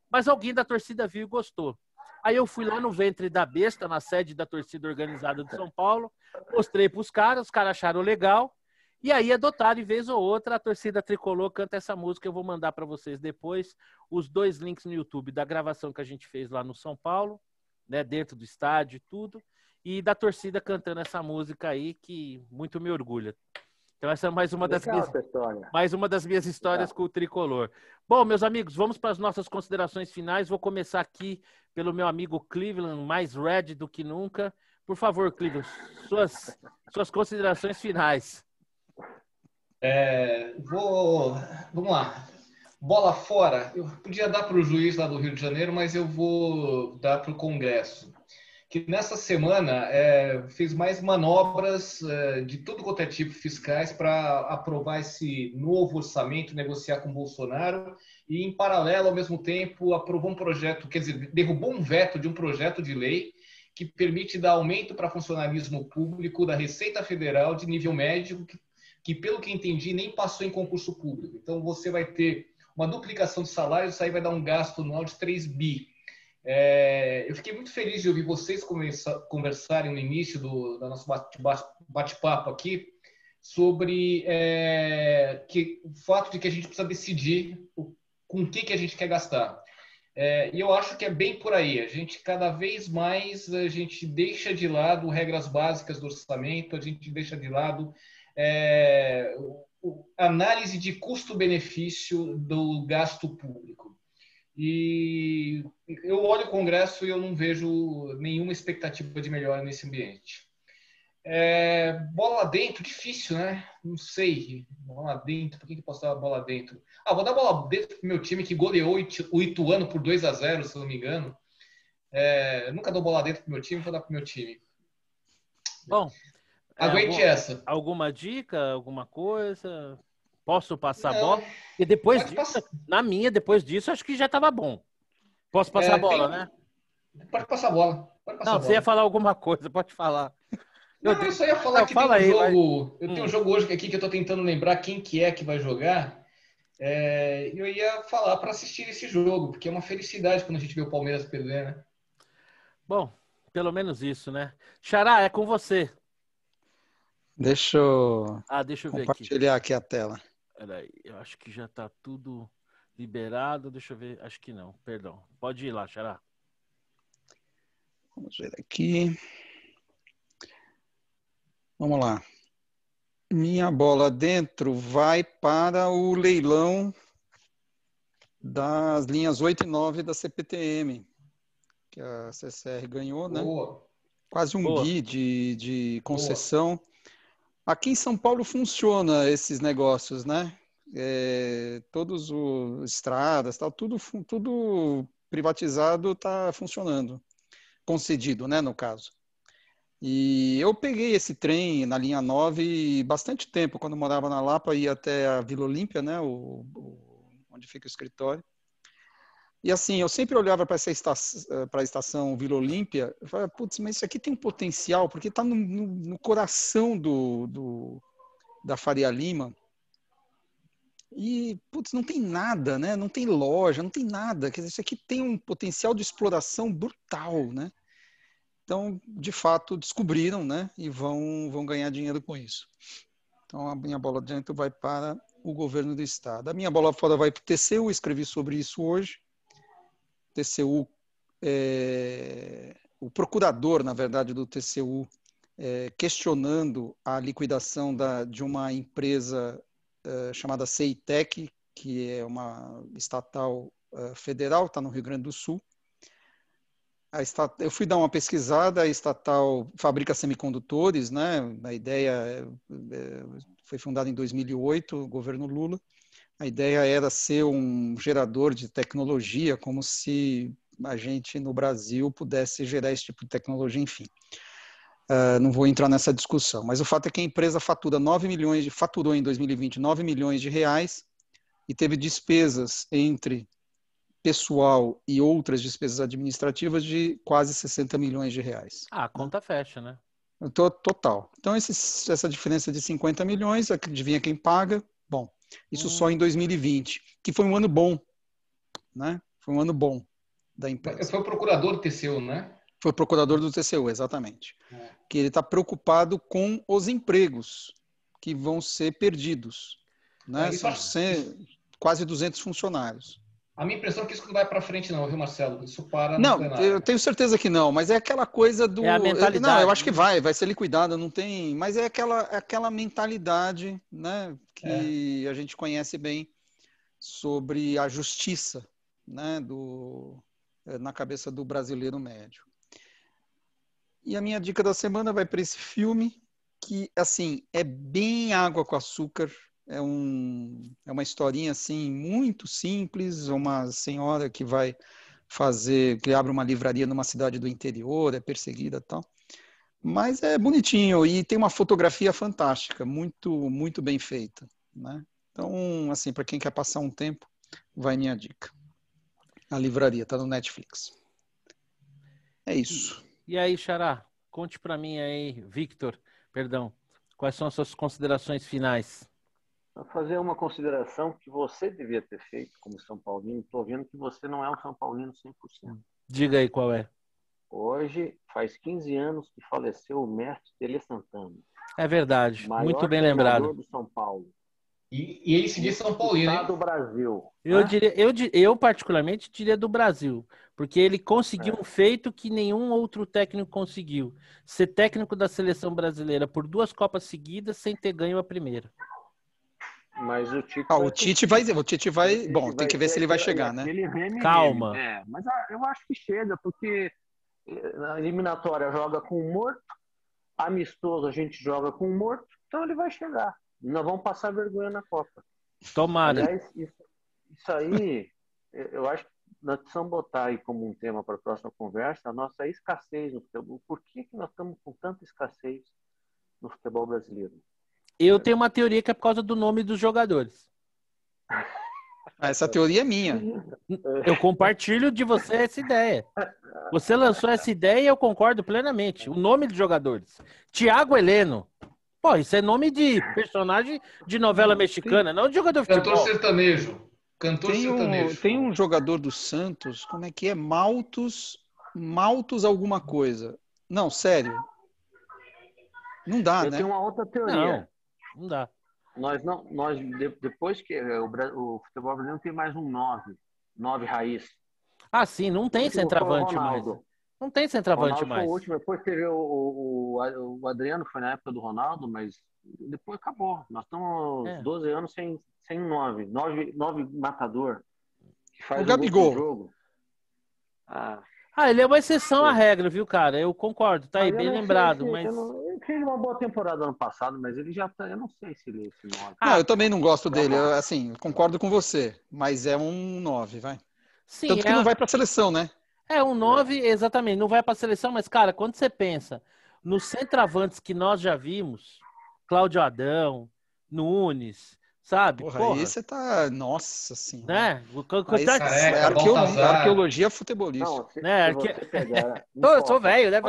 S1: Mas alguém da torcida viu e gostou. Aí eu fui lá no Ventre da Besta, na sede da torcida organizada de São Paulo, mostrei para os caras acharam legal. E aí adotaram, em vez ou outra, a torcida tricolor canta essa música. Eu vou mandar para vocês depois os 2 links no YouTube da gravação que a gente fez lá no São Paulo, né, dentro do estádio e tudo, e da torcida cantando essa música aí, que muito me orgulha. Então essa é mais uma das minhas histórias com o tricolor. Bom, meus amigos, vamos para as nossas considerações finais. Vou começar aqui pelo meu amigo Cleveland, mais red do que nunca. Por favor, Cleveland, suas considerações finais.
S3: Vamos lá. Bola fora. Eu podia dar para o juiz lá do Rio de Janeiro, mas eu vou dar para o Congresso, que nessa semana fez mais manobras de tudo quanto é tipo fiscais para aprovar esse novo orçamento, negociar com o Bolsonaro e, em paralelo, ao mesmo tempo, aprovou um projeto, quer dizer, derrubou um veto de um projeto de lei que permite dar aumento para funcionalismo público da Receita Federal de nível médio, que, pelo que entendi, nem passou em concurso público. Então, você vai ter uma duplicação de salários, isso aí vai dar um gasto anual de 3 bi. Eu fiquei muito feliz de ouvir vocês conversarem no início do nosso bate-papo aqui sobre o fato de que a gente precisa decidir com o que a gente quer gastar. E eu acho que é bem por aí. A gente, cada vez mais, a gente deixa de lado regras básicas do orçamento, a gente deixa de lado análise de custo-benefício do gasto público. E eu olho o Congresso e eu não vejo nenhuma expectativa de melhora nesse ambiente. Bola dentro, difícil, né? Não sei. Bola dentro, por que eu posso dar bola dentro? Vou dar bola dentro pro meu time que goleou o Ituano por 2-0, se eu não me engano. Eu nunca dou bola dentro pro meu time, vou dar pro meu time.
S1: Bom,
S3: aguente essa.
S1: Alguma dica, alguma coisa? Posso passar a bola? E depois disso, depois disso, acho que já estava bom. Posso passar a bola, né?
S3: Pode passar a bola.
S1: Você ia falar alguma coisa, pode falar.
S3: Eu só ia falar que tem um jogo. Eu tenho um jogo hoje aqui que eu estou tentando lembrar quem que vai jogar. Eu ia falar para assistir esse jogo, porque é uma felicidade quando a gente vê o Palmeiras perder, né?
S1: Bom, pelo menos isso, né? Xará, é com você.
S2: Deixa eu
S1: ver
S2: compartilhar aqui a tela.
S1: Peraí, eu acho que já está tudo liberado. Deixa eu ver, acho que não, perdão. Pode ir lá, Xará.
S2: Vamos ver aqui. Vamos lá. Minha bola dentro vai para o leilão das linhas 8 e 9 da CPTM, que a CCR ganhou, né?
S3: Boa.
S2: Quase um bi de concessão. Boa. Aqui em São Paulo funciona esses negócios, né? Todos os estradas, tal, tudo privatizado está funcionando. Concedido, né, no caso. E eu peguei esse trem na linha 9 bastante tempo, quando eu morava na Lapa, ia até a Vila Olímpia, né, onde fica o escritório. E assim, eu sempre olhava para a estação Vila Olímpia e falava, putz, mas isso aqui tem um potencial, porque está no coração da Faria Lima. E, putz, não tem nada, né? Não tem loja, não tem nada. Quer dizer, isso aqui tem um potencial de exploração brutal, né? Então, de fato, descobriram, né? E vão ganhar dinheiro com isso. Então, a minha bola dentro vai para o governo do estado. A minha bola fora vai para o TCU, escrevi sobre isso hoje. TCU, o procurador, na verdade, do TCU, questionando a liquidação de uma empresa chamada CEITEC, que é uma estatal federal, está no Rio Grande do Sul. Eu fui dar uma pesquisada, a estatal fabrica semicondutores, né? A ideia foi fundada em 2008, governo Lula. A ideia era ser um gerador de tecnologia, como se a gente no Brasil pudesse gerar esse tipo de tecnologia, enfim. Não vou entrar nessa discussão, mas o fato é que a empresa faturou em 2020 9 milhões de reais e teve despesas entre pessoal e outras despesas administrativas de quase 60 milhões de reais.
S1: A conta fecha, né?
S2: Total. Então, essa diferença de 50 milhões, adivinha quem paga? Bom, isso só em 2020, que foi um ano bom, né? Foi um ano bom da empresa.
S3: Foi o procurador do TCU, né?
S2: Foi o procurador do TCU, exatamente. Que ele está preocupado com os empregos que vão ser perdidos, né? São quase 200 funcionários.
S3: A minha impressão é que isso não vai para frente não, viu, Marcelo? Isso para no
S2: Não,
S3: plenário.
S2: eu tenho certeza que não, mas é aquela coisa do...
S1: É a mentalidade.
S2: Não, eu acho que vai ser liquidado, não tem... Mas é aquela mentalidade, né, que a gente conhece bem sobre a justiça, né, na cabeça do brasileiro médio. E a minha dica da semana vai para esse filme, que, assim, é bem água com açúcar. É uma historinha assim muito simples, uma senhora que que abre uma livraria numa cidade do interior, é perseguida e tal. Mas é bonitinho e tem uma fotografia fantástica, muito muito bem feita, né? Então, assim, para quem quer passar um tempo, vai minha dica. A livraria tá no Netflix. É isso.
S1: E aí, Xará, conte para mim aí, Victor, perdão, quais são as suas considerações finais?
S4: Vou fazer uma consideração que você devia ter feito como São Paulino. Estou vendo que você não é um São Paulino 100%.
S1: Diga aí qual é.
S4: Hoje, faz 15 anos que faleceu o mestre Tele Santana.
S1: É verdade, muito bem
S4: maior
S1: lembrado.
S4: treinador do São Paulo.
S3: E ele se diz São Paulino, hein?
S4: do Brasil.
S1: Eu particularmente diria do Brasil, porque ele conseguiu um feito que nenhum outro técnico conseguiu. Ser técnico da seleção brasileira por 2 Copas seguidas sem ter ganho a primeira.
S4: Mas o Tite
S2: o Tite vai, bom, tem que ver se ele vai chegar, né?
S1: Calma.
S4: Mas eu acho que chega, porque na eliminatória joga com o morto, amistoso a gente joga com o morto, então ele vai chegar. Nós vamos passar vergonha na Copa.
S1: Tomara.
S4: Aliás, isso aí, eu acho que nós precisamos botar aí como um tema para a próxima conversa a nossa escassez no futebol. Por que nós estamos com tanta escassez no futebol brasileiro?
S1: Eu tenho uma teoria que é por causa do nome dos jogadores.
S2: Essa teoria é minha.
S1: Eu compartilho de você essa ideia. Você lançou essa ideia e eu concordo plenamente. O nome dos jogadores. Thiago Heleno. Pô, isso é nome de personagem de novela mexicana, não de jogador de futebol.
S3: Cantor sertanejo.
S2: Tem um jogador do Santos, como é que é? Maltos alguma coisa. Não, sério. Não dá, né?
S4: Eu tenho uma outra teoria.
S1: Não dá.
S4: Depois que o futebol brasileiro não tem mais um 9 raiz.
S1: Ah, sim, não tem centroavante mais. Não tem centroavante mais.
S4: Foi o último, depois teve o Adriano, foi na época do Ronaldo, mas depois acabou. Nós estamos 12 anos sem 9 matador. Que faz
S2: o Gabigol.
S4: Jogo.
S1: Ele é uma exceção à regra, viu, cara? Eu concordo, tá aí bem lembrado, mas...
S4: Ele fez uma boa temporada ano passado, mas ele já tá... Eu não sei se ele é esse 9.
S2: Não, eu também não gosto dele, assim, concordo com você, mas é um 9, vai.
S1: Sim,
S2: tanto que não vai pra seleção, né?
S1: É um 9, exatamente, não vai pra seleção, mas, cara, quando você pensa nos centroavantes que nós já vimos, Cláudio Adão, Nunes... Sabe?
S2: Porra, aí você tá... Nossa senhora.
S1: Né?
S2: Arqueologia futebolística.
S1: Eu sou velho, né?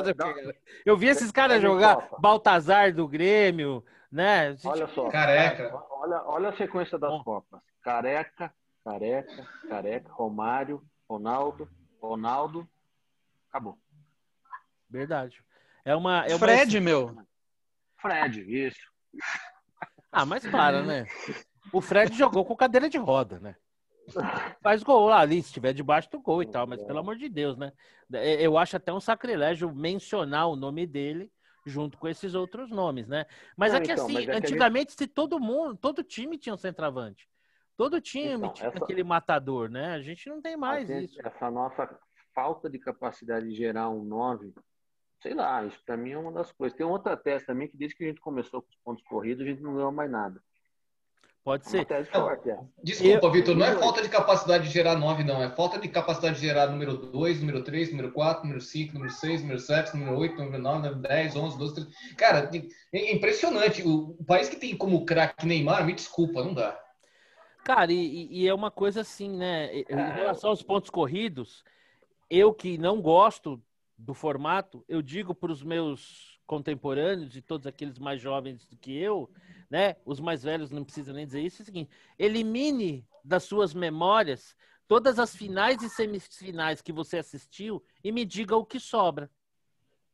S1: Eu vi esses caras jogar Baltazar do Grêmio, né?
S4: Olha só.
S3: Careca.
S4: Olha a sequência das Copas. Careca, Romário, Ronaldo. Acabou.
S1: Verdade.
S2: Fred, meu.
S4: Fred, isso.
S1: Mas para, né? O Fred jogou com cadeira de roda, né? Faz gol lá ali, se estiver debaixo do gol e tal, mas pelo amor de Deus, né? Eu acho até um sacrilégio mencionar o nome dele junto com esses outros nomes, né? Mas antigamente, se todo time tinha um centroavante. Todo time tinha aquele matador, né? A gente não tem mais isso.
S4: Essa nossa falta de capacidade de gerar um 9, sei lá, isso para mim é uma das coisas. Tem outra tese também que desde que a gente começou com os pontos corridos, a gente não ganhou mais nada.
S1: Pode
S4: É uma
S1: ser.
S4: tese forte, é.
S3: Desculpa, Vitor, não é falta de capacidade de gerar 9, não. É falta de capacidade de gerar número 2, número 3, número 4, número 5, número 6, número 7, número 8, número 9, número 10, 11, 12, 13. Cara, é impressionante. O país que tem como craque Neymar, me desculpa, não dá.
S1: Cara, e é uma coisa assim, né? Em relação aos pontos corridos, eu que não gosto do formato, eu digo para os meus contemporâneos e todos aqueles mais jovens do que eu, né? Os mais velhos não precisam nem dizer isso, é o seguinte: elimine das suas memórias todas as finais e semifinais que você assistiu e me diga o que sobra,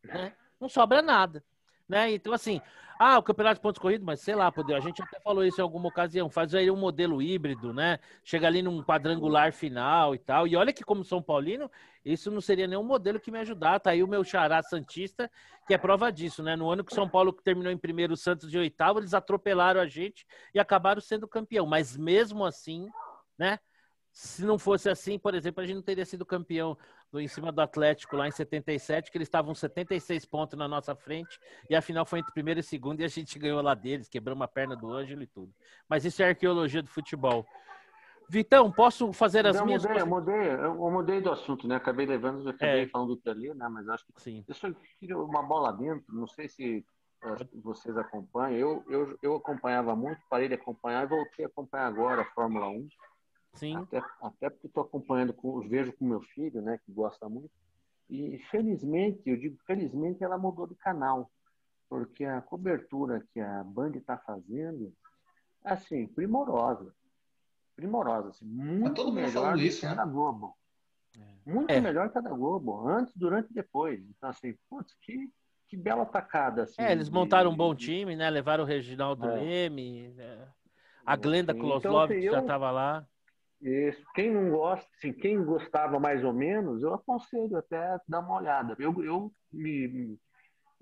S1: né? Não sobra nada, né? Então, assim, o campeonato de pontos corridos, mas sei lá, poder, a gente até falou isso em alguma ocasião, faz aí um modelo híbrido, né? Chega ali num quadrangular final e tal. E olha que, como São Paulino, isso não seria nenhum modelo que me ajudar. Tá aí o meu xará santista, que é prova disso, né? No ano que o São Paulo terminou em primeiro, o Santos de oitavo, eles atropelaram a gente e acabaram sendo campeão. Mas mesmo assim, né? Se não fosse assim, por exemplo, a gente não teria sido campeão em cima do Atlético lá em 77, que eles estavam 76 pontos na nossa frente, e a final foi entre primeiro e segundo, e a gente ganhou lá deles, quebramos a perna do Ângelo e tudo. Mas isso é arqueologia do futebol. Vitão, posso fazer as minhas...
S4: Eu mudei do assunto, né? Acabei falando do Pelé, né? Mas acho que
S1: Sim.
S4: eu só queria uma bola dentro, não sei se vocês acompanham. Eu acompanhava muito, parei de acompanhar e voltei a acompanhar agora a Fórmula 1.
S1: Sim.
S4: Até porque estou acompanhando, vejo com meu filho, né, que gosta muito. E felizmente, eu digo felizmente, ela mudou de canal, porque a cobertura que a Band está fazendo, assim, primorosa, assim, muito melhor do que a da Globo. Muito melhor que a da Globo, antes, durante e depois. Então, assim, putz, que bela tacada. Assim,
S1: eles montaram um bom time, né? Levaram o Reginaldo Leme, a Glenda Kloslovski, então, assim, já estava lá.
S4: Isso. Quem não gosta, assim, quem gostava mais ou menos, eu aconselho até dar uma olhada. Eu me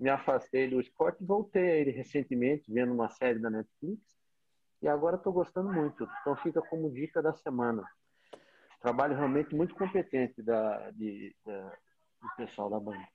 S4: afastei do esporte e voltei a ele recentemente, vendo uma série da Netflix, e agora estou gostando muito. Então fica como dica da semana. Trabalho realmente muito competente do pessoal da banda.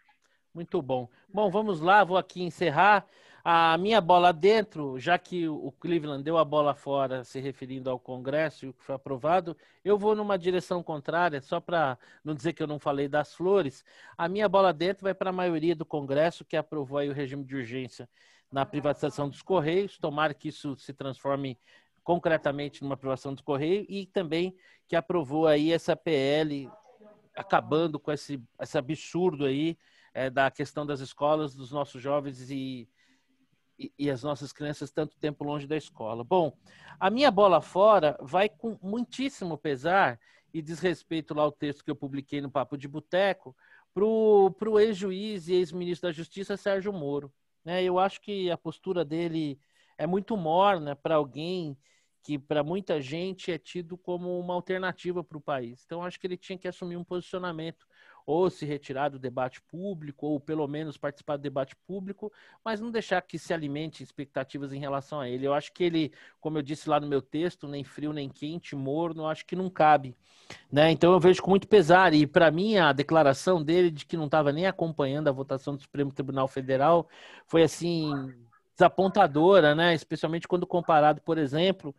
S1: Muito bom. Bom, vamos lá, vou aqui encerrar. A minha bola dentro, já que o Cleveland deu a bola fora, se referindo ao Congresso e o que foi aprovado, eu vou numa direção contrária, só para não dizer que eu não falei das flores. A minha bola dentro vai para a maioria do Congresso, que aprovou aí o regime de urgência na privatização dos Correios. Tomara que isso se transforme concretamente numa privação dos Correios, e também que aprovou aí essa PL acabando com esse absurdo aí da questão das escolas, dos nossos jovens e as nossas crianças tanto tempo longe da escola. Bom, a minha bola fora vai com muitíssimo pesar e desrespeito lá o texto que eu publiquei no Papo de Boteco pro ex-juiz e ex-ministro da Justiça, Sérgio Moro. Eu acho que a postura dele é muito morna para alguém que para muita gente é tido como uma alternativa para o país. Então, acho que ele tinha que assumir um posicionamento, ou se retirar do debate público, ou pelo menos participar do debate público, mas não deixar que se alimente expectativas em relação a ele. Eu acho que ele, como eu disse lá no meu texto, nem frio, nem quente, morno, acho que não cabe, né? Então eu vejo com muito pesar, e para mim a declaração dele de que não estava nem acompanhando a votação do Supremo Tribunal Federal foi assim desapontadora, né? Especialmente quando comparado, por exemplo,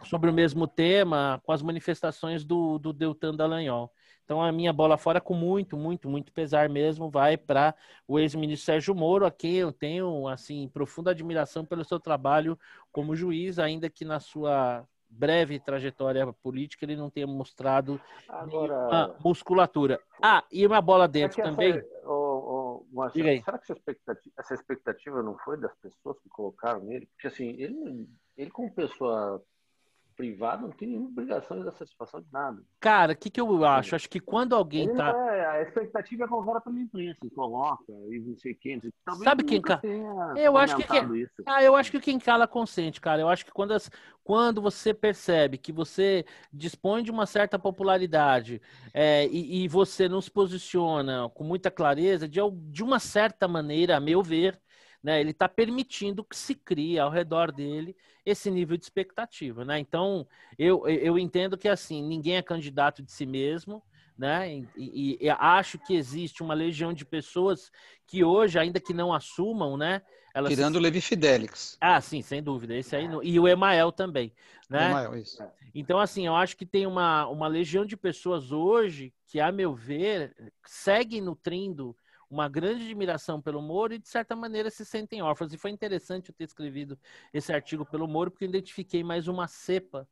S1: sobre o mesmo tema com as manifestações do Deltan Dallagnol. Então a minha bola fora, com muito, muito, muito pesar mesmo, vai para o ex-ministro Sérgio Moro, a quem eu tenho assim profunda admiração pelo seu trabalho como juiz, ainda que na sua breve trajetória política ele não tenha mostrado nenhuma musculatura. E uma bola dentro também.
S4: Marcelo, será que essa expectativa não foi das pessoas que colocaram nele? Porque assim, ele como pessoa privada não tem nenhuma obrigação de dar satisfação de nada.
S1: Cara, o que eu acho? Acho que quando alguém tá...
S4: A expectativa é colocada pela imprensa, coloca, e não sei quem.
S1: Sabe quem cala? Eu acho que quem cala consente, cara. Eu acho que quando você percebe que você dispõe de uma certa popularidade e você não se posiciona com muita clareza, de uma certa maneira, a meu ver, né, ele está permitindo que se crie ao redor dele esse nível de expectativa, né? Então, eu entendo que assim, ninguém é candidato de si mesmo, né? E acho que existe uma legião de pessoas que hoje, ainda que não assumam, né?
S2: Tirando o Levi Fidelix.
S1: Ah, sim, sem dúvida. Esse aí e o Emael também, né?
S2: Emael, isso.
S1: Então, assim, eu acho que tem uma legião de pessoas hoje que, a meu ver, seguem nutrindo uma grande admiração pelo Moro e, de certa maneira, se sentem órfãos. E foi interessante eu ter escrevido esse artigo pelo Moro, porque eu identifiquei mais uma cepa,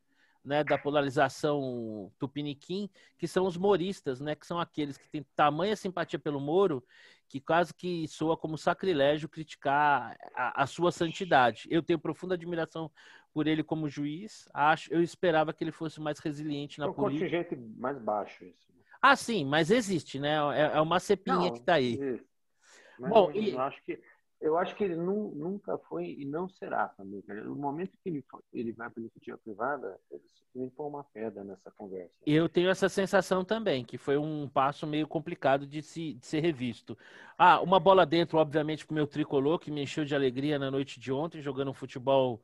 S1: né, da polarização tupiniquim, que são os moristas, né, que são aqueles que têm tamanha simpatia pelo Moro, que quase que soa como sacrilégio criticar a sua santidade. Eu tenho profunda admiração por ele como juiz. Eu esperava que ele fosse mais resiliente na política.
S4: É um contingente mais baixo isso.
S1: Ah, sim, mas existe, né? É uma cepinha que está aí.
S4: Existe. Mas
S1: Bom,
S4: eu acho que ele nunca foi e não será também. No momento que ele vai para a iniciativa privada, ele simplesmente põe uma pedra nessa conversa.
S1: Eu tenho essa sensação também, que foi um passo meio complicado de ser revisto. Uma bola dentro, obviamente, para o meu tricolor, que me encheu de alegria na noite de ontem, jogando um futebol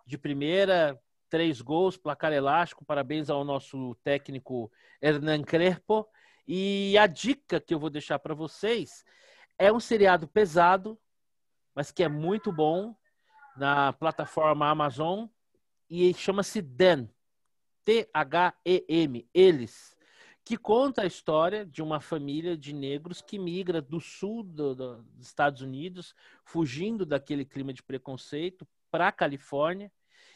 S1: de primeira, 3 gols, placar elástico. Parabéns ao nosso técnico Hernan Crespo. E a dica que eu vou deixar para vocês é um seriado pesado, mas que é muito bom, na plataforma Amazon, e chama-se Them, T-H-E-M, Eles, que conta a história de uma família de negros que migra do sul dos Estados Unidos, fugindo daquele clima de preconceito, para a Califórnia,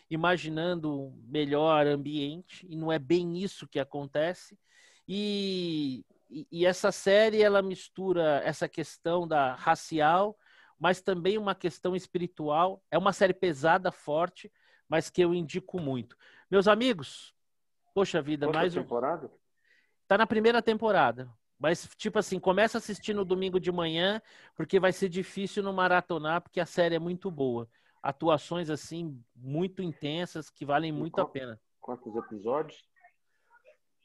S1: imaginando um melhor ambiente, e não é bem isso que acontece. E essa série, ela mistura essa questão da racial, mas também uma questão espiritual. É uma série pesada, forte, mas que eu indico muito. Meus amigos, poxa vida, mais um...
S4: temporada?
S1: Tá na primeira temporada. Mas, tipo assim, começa a assistir no domingo de manhã, porque vai ser difícil no maratonar, porque a série é muito boa. Atuações, assim, muito intensas, que valem muito a pena.
S4: Quantos episódios?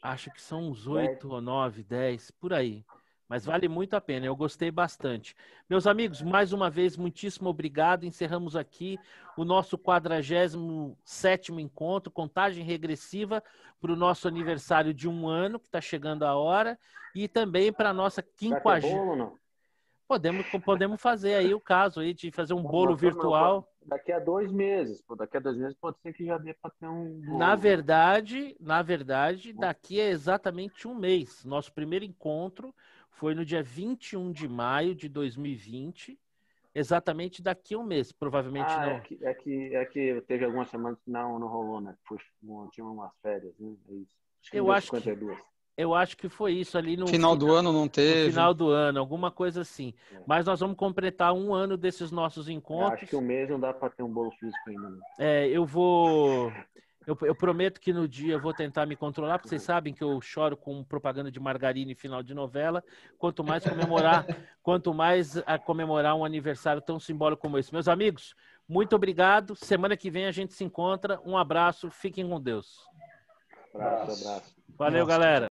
S1: Acho que são uns 8 ou 9, 10, por aí. Mas vale muito a pena, eu gostei bastante. Meus amigos, mais uma vez, muitíssimo obrigado. Encerramos aqui o nosso 47º encontro, contagem regressiva para o nosso aniversário de 1 ano, que está chegando a hora, e também para a nossa 50ª. Podemos fazer aí o caso aí de fazer um bolo virtual.
S4: Daqui a 2 meses. Daqui a 2 meses pode ser que já dê para ter um bolo.
S1: Na verdade, daqui é exatamente 1 mês. Nosso primeiro encontro foi no dia 21 de maio de 2020. Exatamente daqui a 1 mês. Provavelmente não.
S4: É que teve algumas semanas que não rolou, né? Tinha umas férias, né? É isso.
S1: Eu acho que foi isso ali no
S2: final do ano não teve.
S1: No final do ano, alguma coisa assim. Mas nós vamos completar 1 ano desses nossos encontros.
S4: Acho que 1 mês não dá para ter um bolo físico ainda. Né?
S1: Eu prometo que no dia eu vou tentar me controlar, porque vocês sabem que eu choro com propaganda de margarina em final de novela. Quanto mais comemorar um aniversário tão simbólico como esse. Meus amigos, muito obrigado. Semana que vem a gente se encontra. Um abraço. Fiquem com Deus.
S4: Abraço.
S1: Valeu, galera.